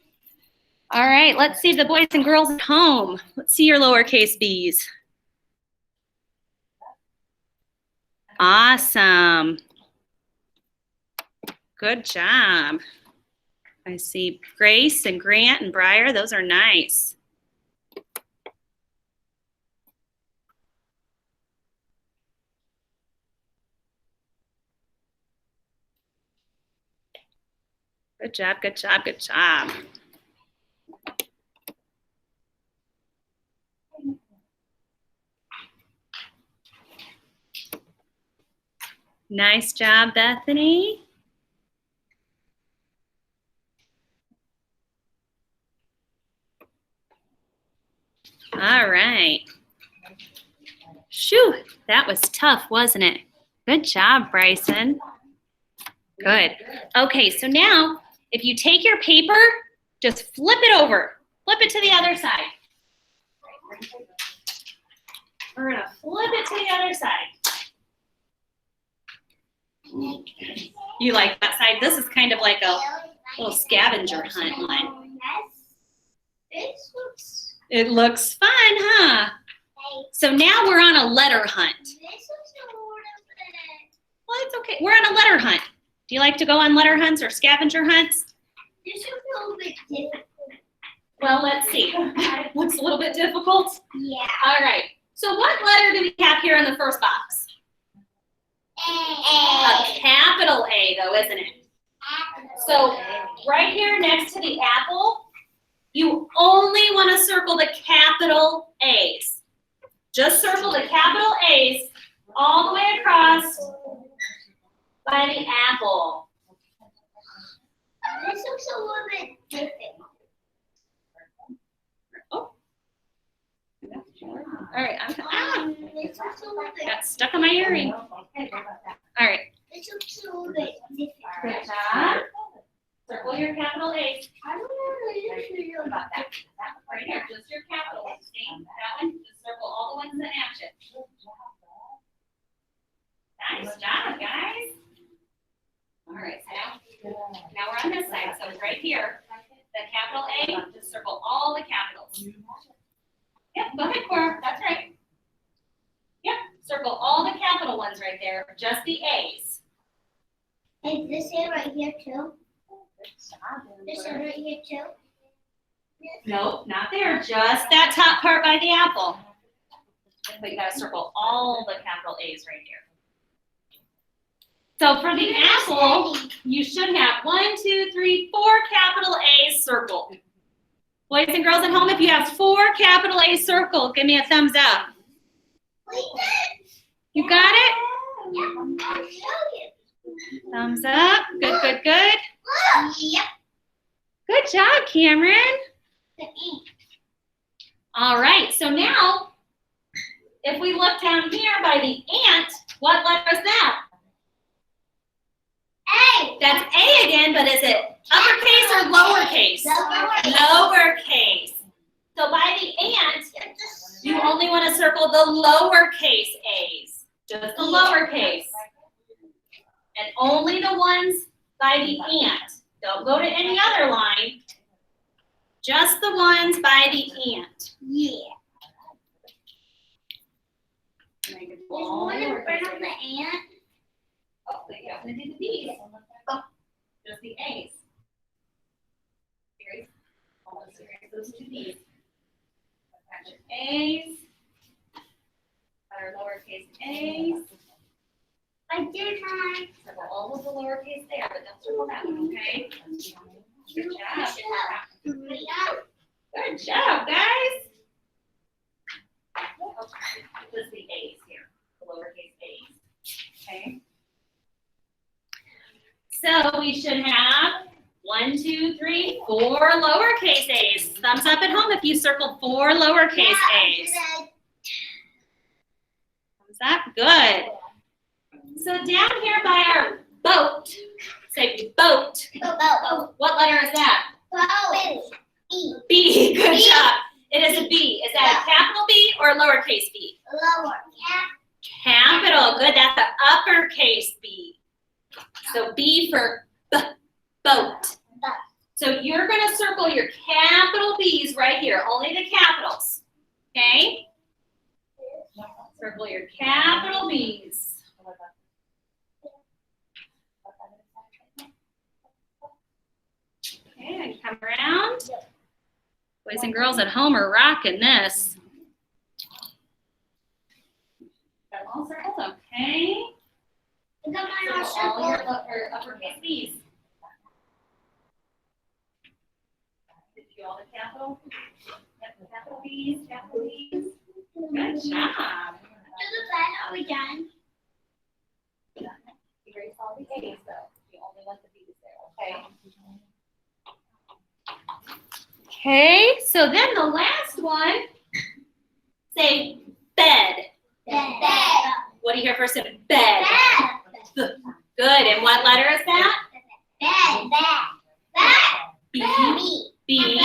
All right, let's see the boys and girls at home. Let's see your lowercase b's. Awesome. Good job. I see Grace and Grant and Briar. Those are nice. Good job, good job, good job. Nice job, Bethany. All right. Shoo, that was tough, wasn't it? Good job, Bryson. Good. Okay, so now if you take your paper, just flip it over. Flip it to the other side. We're gonna flip it to the other side. You like that side? This is kind of like a little scavenger hunt one. This looks. It looks fun, huh? So now we're on a letter hunt. This looks a little bit. Well, it's okay. We're on a letter hunt. Do you like to go on letter hunts or scavenger hunts? This looks a little bit difficult. Well, let's see. Looks a little bit difficult. Yeah. All right. So what letter do we have here in the first box? A capital A, though, isn't it? So right here next to the apple, you only want to circle the capital A's. Just circle the capital A's all the way across by the apple. This looks a little bit difficult. Oh. All right. This looks a little bit. Got stuck on my earring. All right. This looks a little bit difficult. Good job. Circle your capital A's. I don't know really about that. Right here, just your capital. See that one? Just circle all the ones that match it. Nice job, guys. All right, so now we're on this side. So right here, The capital A, just circle all the capitals. Yep, go ahead, Cora, that's right. Yep, circle all the capital ones right there, just the A's. Is this it right here too? This it right here too? Nope, not there, just that top part by the apple. But you gotta circle all the capital A's right here. So for the apple, you should have 1, 2, 3, 4 capital A's circled. Boys and girls at home, if you have 4 capital A's circled, give me a thumbs up. You got it? Yeah, I'll show you. Thumbs up. Good, good, good. Yep. Good job, Cameron. The ink. All right, so now, if we look down here by the ant, what letter is that? A. That's A again, but is it uppercase or lowercase? Lowercase. So by the ant, you only want to circle the lowercase A's, just the lowercase. And only the ones by the ant. Don't go to any other line. Just the ones by the ant. Yeah. And I can There's pull all one the in front lowercase of the A's. ant. Oh, but you have to do the B's. Oh, just the A's. Here, almost here. Those 2 B's. Got your A's. Got our lowercase A's. I did mine. Circle all of the lowercase there, but don't circle that one, okay? Good job. Good job, guys. Okay, this is the A's here, the lowercase A's. Okay. So we should have 1, 2, 3, 4 lowercase A's. Thumbs up at home if you circled 4 lowercase A's. Thumbs up, good. So down here by our boat, say boat. What letter is that? E. B, good B. job. It is a B. Is that a capital B or a lowercase b? Lower. Capital, good, that's the uppercase B. So B for boat. So you're gonna circle your capital B's right here, only the capitals, okay? Circle your capital B's. Okay, and come around. Boys and girls at home are rocking this. Got them all circled, okay? Circle all your uppercase B's. Did you do all the capital? Yep, the capital B's, capital B's. Good job. Are we done? You erased all the A's though. You only want the B's there, okay? Okay, so then the last one, say bed. What do you hear first? Bed. Good, and what letter is that? B. B.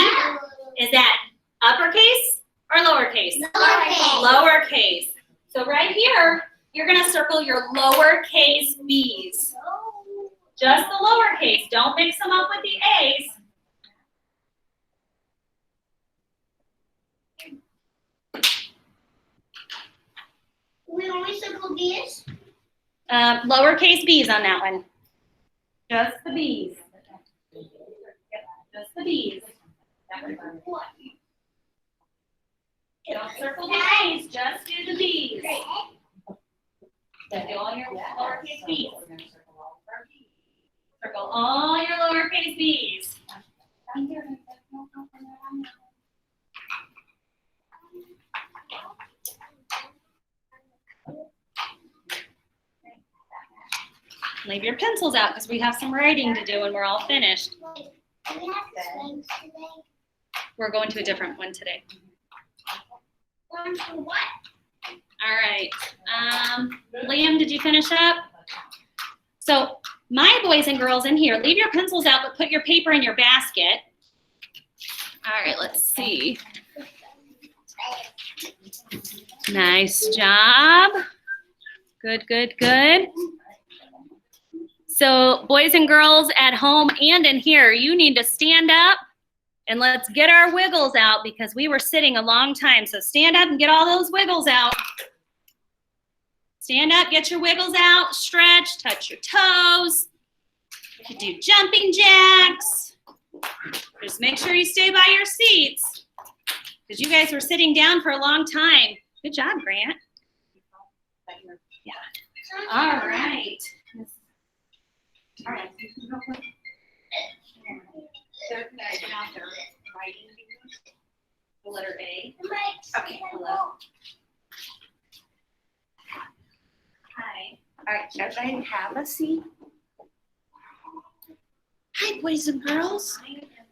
Is that uppercase or lowercase? Lowercase. So right here, you're gonna circle your lowercase B's. Just the lowercase, don't mix them up with the A's. We only circle B's? Lowercase B's on that one. Just the B's. Yep, just the B's. Don't circle the A's, just do the B's. Do all your lowercase B's. Circle all your lowercase B's. Leave your pencils out because we have some writing to do when we're all finished. We have swings today. We're going to a different one today. One for what? All right. Liam, did you finish up? So my boys and girls in here, leave your pencils out, but put your paper in your basket. All right, let's see. Nice job. Good, good, good. So boys and girls at home and in here, you need to stand up And let's get our wiggles out because we were sitting a long time. So stand up and get all those wiggles out. Stand up, get your wiggles out, stretch, touch your toes. You can do jumping jacks. Just make sure you stay by your seats because you guys were sitting down for a long time. Good job, Grant. Yeah. All right. All right. The letter A. Okay, hello. Hi. All right, everybody have a seat. Hi, boys and girls.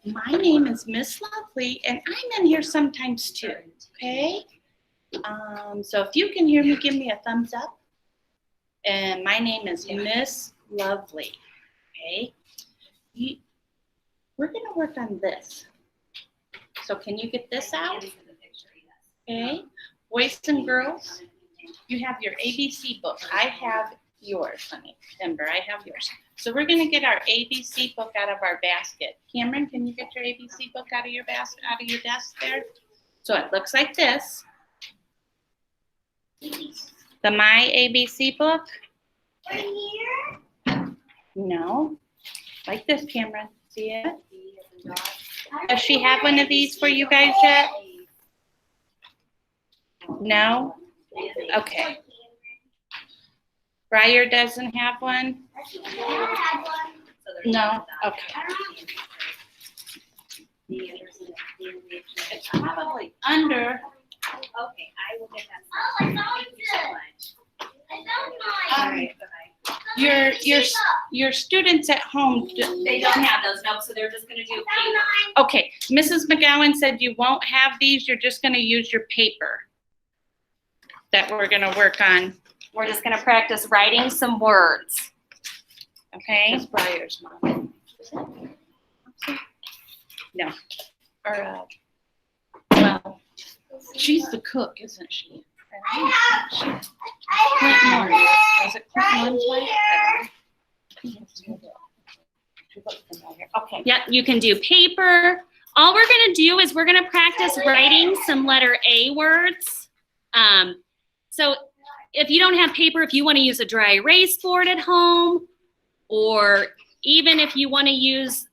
My name is Miss Lovely, and I'm in here sometimes too, okay? So if you can hear me, give me a thumbs up. And my name is Miss Lovely, okay? We're gonna work on this. So can you get this out? Okay, boys and girls, you have your ABC book. I have yours, honey. Timber, I have yours. So we're gonna get our ABC book out of our basket. Cameron, can you get your ABC book out of your basket, out of your desk there? So it looks like this. The My ABC book? Right here? No, like this, Cameron. See it? Does she have one of these for you guys yet? No? Okay. Briar doesn't have one? I have one. No? Okay. It's probably under. Okay, I will get that. Oh, I found Thank you so it. much. I found mine. All right, bye-bye. Your students at home, They don't have those, nope, so they're just gonna do I found paper. mine. okay, Mrs. McGowan said you won't have these, you're just gonna use your paper that we're gonna work on, We're just gonna practice writing some words. Okay? Miss Briar's mom. No, or, well, she's the cook, isn't she? I Clint have Morris. it. Was it Clint Right Morris' wife? here. She looked familiar. Okay. Yep, you can do paper. All we're gonna do is we're gonna practice writing some letter A words. So if you don't have paper, if you wanna use a dry erase board at home, or even if you wanna use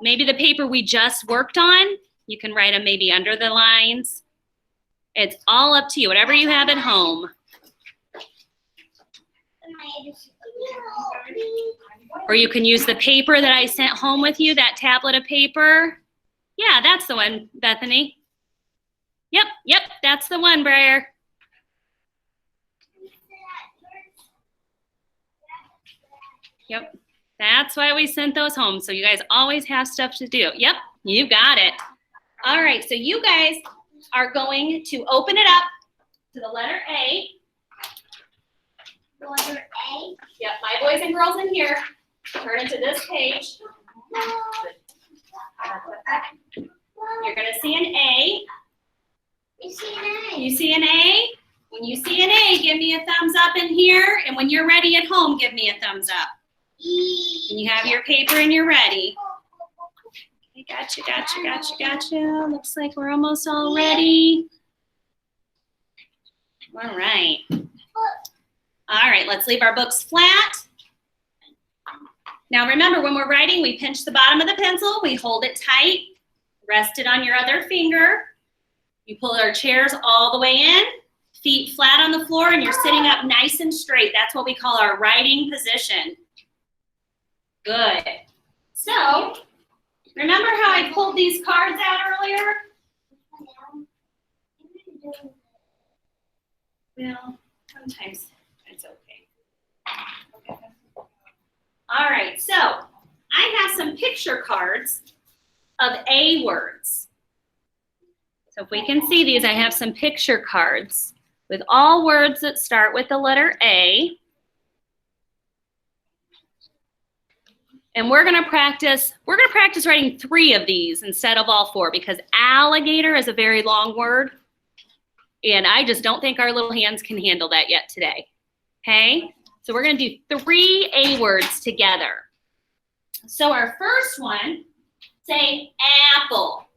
maybe the paper we just worked on, you can write them maybe under the lines. It's all up to you, whatever you have at home. Or you can use the paper that I sent home with you, that tablet of paper. Yeah, that's the one, Bethany. Yep, that's the one, Briar. Yep, that's why we sent those home. So you guys always have stuff to do. Yep, you got it. All right, so you guys are going to open it up to the letter A. Letter A. Yep, my boys and girls in here, turn into this page. You're gonna see an A. You see an A. You see an A? When you see an A, give me a thumbs up in here. And when you're ready at home, give me a thumbs up. E. And you have your paper and you're ready. Okay, gotcha. Looks like we're almost all ready. All right. All right, let's leave our books flat. Now remember, when we're writing, we pinch the bottom of the pencil, we hold it tight, rest it on your other finger. You pull our chairs all the way in, feet flat on the floor, and you're sitting up nice and straight. That's what we call our writing position. Good. So, remember how I pulled these cards out earlier? Well, sometimes it's okay. All right, so I have some picture cards of A words. So if we can see these, I have some picture cards with all words that start with the letter A. And we're gonna practice writing 3 of these instead of all 4 because alligator is a very long word. And I just don't think our little hands can handle that yet today, okay? So we're gonna do 3 A words together. So our first one, say apple.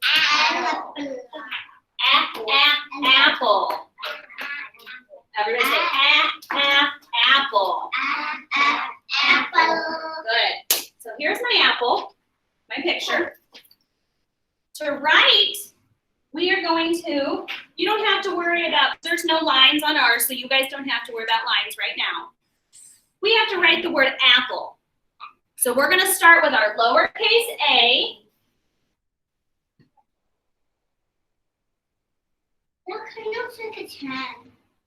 to write, we are going to, you don't have to worry about, there's no lines on ours, so you guys don't have to worry about lines right now. We have to write the word apple. So we're gonna start with our lowercase a. Look, it looks like a 10.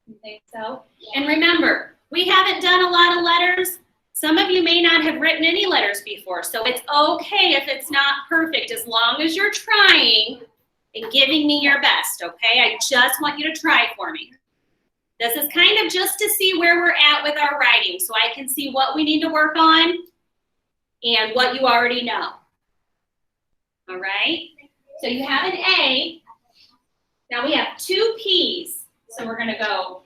You think so? And remember, we haven't done a lot of letters. Some of you may not have written any letters before, so it's okay if it's not perfect as long as you're trying and giving me your best, okay? I just want you to try for me. This is kind of just to see where we're at with our writing so I can see what we need to work on and what you already know. All right? So you have an A. Now we have 2 P's. So we're going to go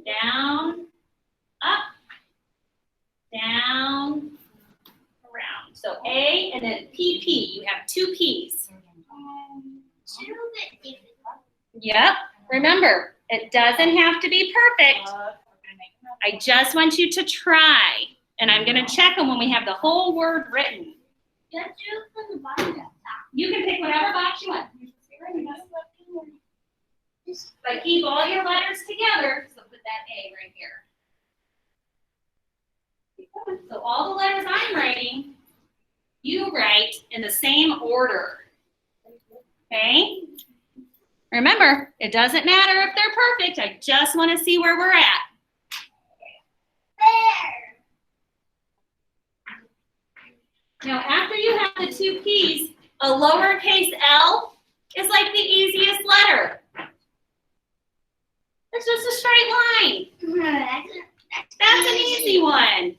down, up, down, around. So A and then PP. You have 2 P's. It's a little bit difficult. Yep. Remember, it doesn't have to be perfect. I just want you to try. And I'm going to check them when we have the whole word written. Just do it from the bottom. You can pick whatever box you want. But keep all your letters together. So put that A right here. So all the letters I'm writing, you write in the same order. Okay? Remember, it doesn't matter if they're perfect. I just want to see where we're at. Now, after you have the 2 P's, a lowercase L is like the easiest letter. It's just a straight line. That's an easy one.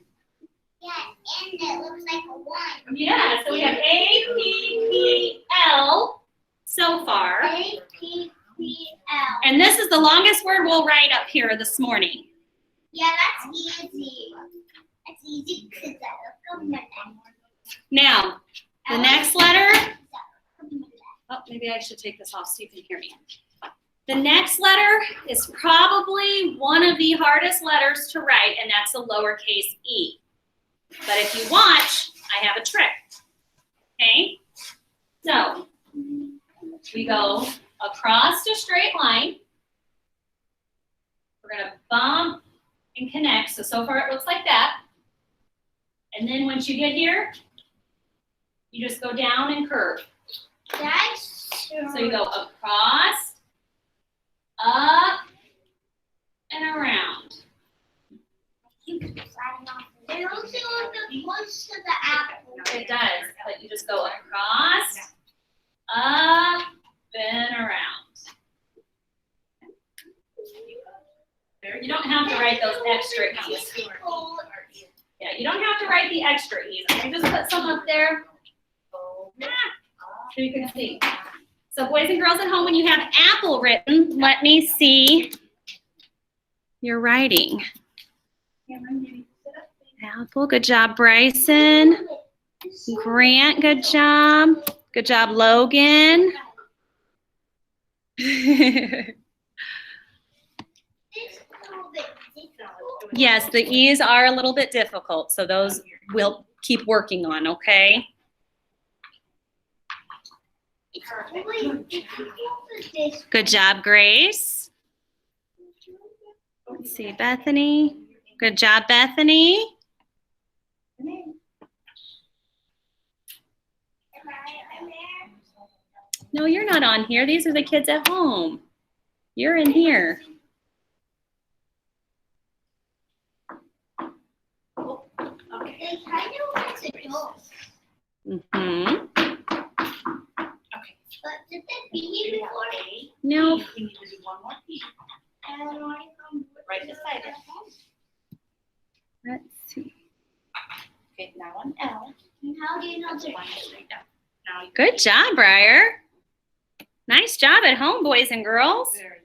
Yeah, and it looks like a 1. Yeah, so we have A, P, P, L so far. A, P, P, L. And this is the longest word we'll write up here this morning. Yeah, that's easy. That's easy because I look on my neck. Now, the next letter, oh, maybe I should take this off so you can hear me. The next letter is probably one of the hardest letters to write, and that's a lowercase e. But if you watch, I have a trick. Okay? So, we go across a straight line. We're going to bump and connect. So far it looks like that. And then once you get here, you just go down and curve. That's So you go across, up, and around. It looks like close to the apple. It does, but you just go across, up, and around. You don't have to write those extra E's. Yeah, you don't have to write the extra E's. I just put some up there. So you can see. So boys and girls at home, when you have apple written, let me see your writing. Apple, good job, Bryson. Grant, good job. Good job, Logan. Yes, the E's are a little bit difficult, so those we'll keep working on, okay? Good job, Grace. Let's see, Bethany. Good job, Bethany. No, you're not on here. These are the kids at home. You're in here. They kind of look like adults. Mm-hmm. But did they be here before? No. We need to do one more piece. Right beside it. Let's see. Okay, now on L. And how do you know they're Line it straight down. Now you Good job, Briar. Nice job at home, boys and girls. Very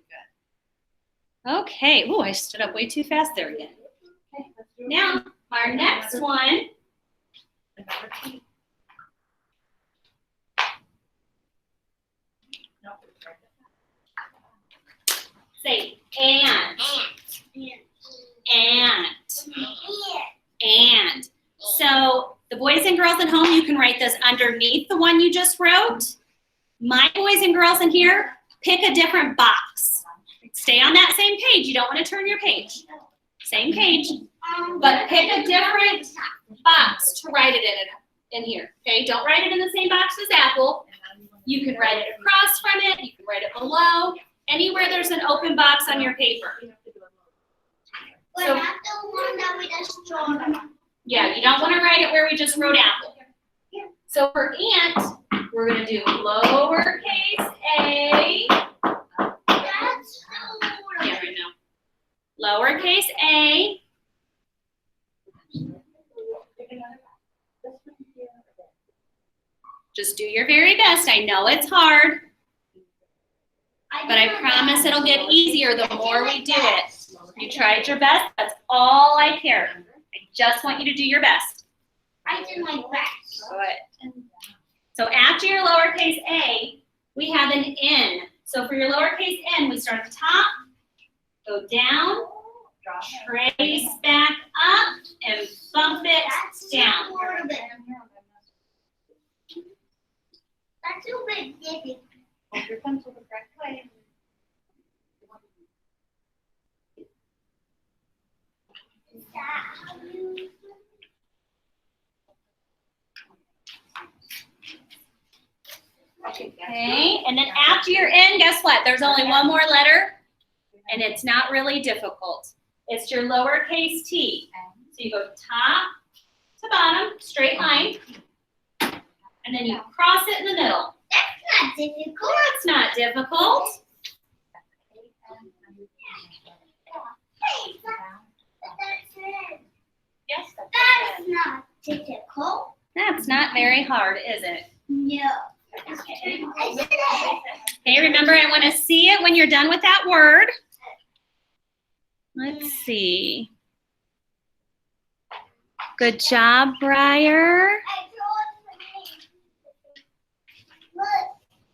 good. Okay. Oh, I stood up way too fast there again. Okay, let's do it Now, again. our next one. Another T. No, it's right there. Say and. And. So the boys and girls at home, you can write this underneath the one you just wrote. My boys and girls in here, pick a different box. Stay on that same page. You don't want to turn your page. Same page, but pick a different box to write it in here. Okay, don't write it in the same box as Apple. You can write it across from it. You can write it below. Anywhere there's an open box on your paper. But not the one that we just drawn. Yeah, you don't want to write it where we just wrote Apple. So for ant, we're going to do lowercase a. That's Yeah, right now. Lowercase a. Just do your very best. I know it's hard, but I promise it'll get easier the more we do it. You tried your best. That's all I care. I just want you to do your best. I did my best. Good. So after your lowercase a, we have an N. So for your lowercase n, we start at the top, go down, trace back up, and bump it down. That's a bit difficult. Hold your pencil the correct way. Is that how you? Okay, and then after your N, guess what? There's only one more letter, and it's not really difficult. It's your lowercase t. So you go top to bottom, straight line, and then you cross it in the middle. That's not difficult. Well, that's not difficult. Hey, that's it. Yes, That's not difficult. That's not very hard, is it? No. I did it. Okay, remember I want to see it when you're done with that word. Let's see. Good job, Briar. I drew it for me. Look,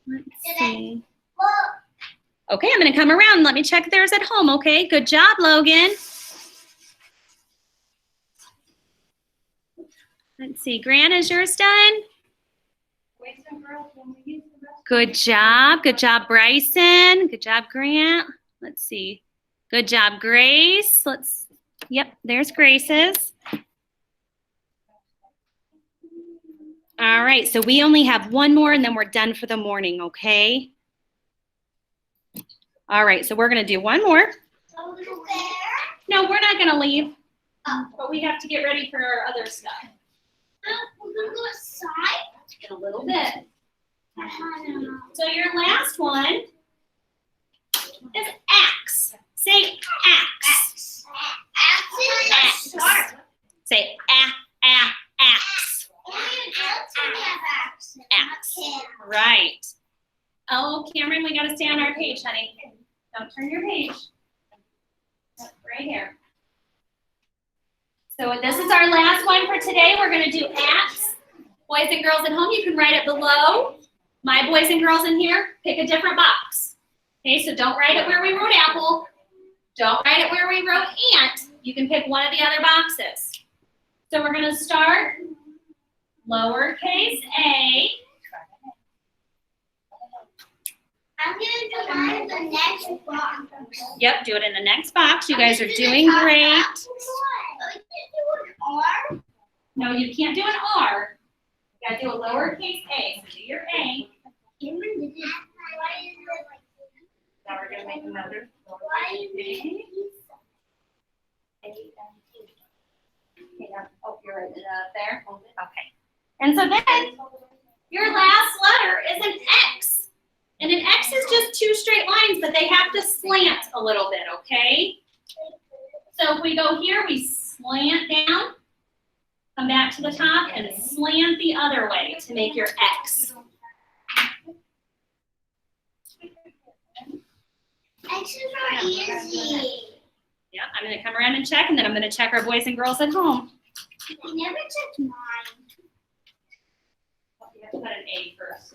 Let's see. look. Okay, I'm going to come around. Let me check theirs at home, okay? Good job, Logan. Let's see. Grant, is yours done? Boys and girls, when we use the rest. Good job. Good job, Bryson. Good job, Grant. Let's see. Good job, Grace. Yep, there's Grace's. All right, so we only have one more and then we're done for the morning, okay? All right, so we're gonna do one more. Over there. No, we're not gonna leave, Oh. but we have to get ready for our other stuff We're gonna go outside. in a little bit. I don't know. So your last one is axe. Say axe. Axe. Say axe. Only adults can have axe. Axe. Not kids. Right. Oh, Cameron, we gotta stay on our page, honey. Don't turn your page. Yep, right here. So this is our last one for today. We're gonna do axe. Boys and girls at home, you can write it below. My boys and girls in here, pick a different box. Okay, so don't write it where we wrote apple. Don't write it where we wrote ant. You can pick one of the other boxes. So we're gonna start lowercase a. I'm gonna do mine in the next box. Yep, do it in the next box. You guys are doing great. Are we gonna do an R? No, you can't do an R. You gotta do a lowercase a. So do your A. Cameron did it. Why is it like this? Now we're gonna make another. Why is it Okay, oh, you're right there. Okay. And so then your last letter is an X. And an X is just two straight lines, but they have to slant a little bit, okay? So if we go here, we slant down, come back to the top, and slant the other way to make your X. X's are easy. Yep, I'm gonna come around and check, and then I'm gonna check our boys and girls at home. I never checked mine. You have to put an A first.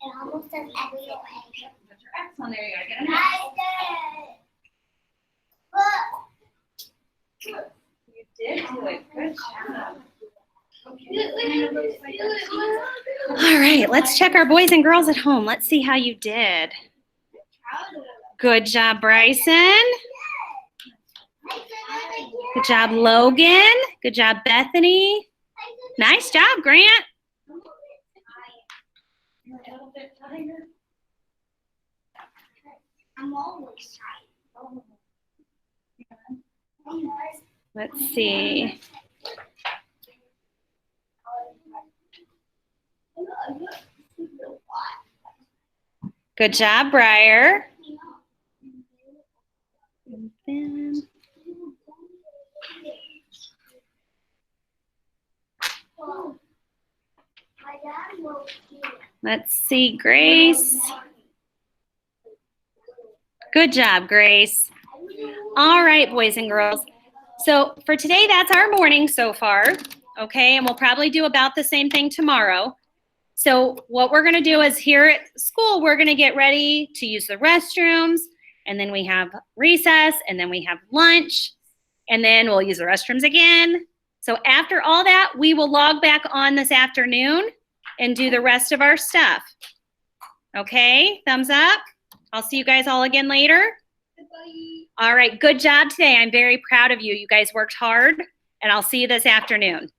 It almost says X. Put your X on there, you gotta get an X. I did. Look. You did do it, good job. It All right, let's check our boys and girls at home. Let's see how you did. Good job, Bryson. Good job, Logan. Good job, Bethany. Nice job, Grant. I'm always tired. Let's see. Good job, Briar. And then let's see, Grace. Good job, Grace. All right, boys and girls. So for today, that's our morning so far, okay? And we'll probably do about the same thing tomorrow. So what we're gonna do is here at school, we're gonna get ready to use the restrooms, and then we have recess, and then we have lunch, and then we'll use the restrooms again. So after all that, we will log back on this afternoon and do the rest of our stuff. Okay, thumbs up. I'll see you guys all again later. All right, good job today. I'm very proud of you. You guys worked hard, and I'll see you this afternoon.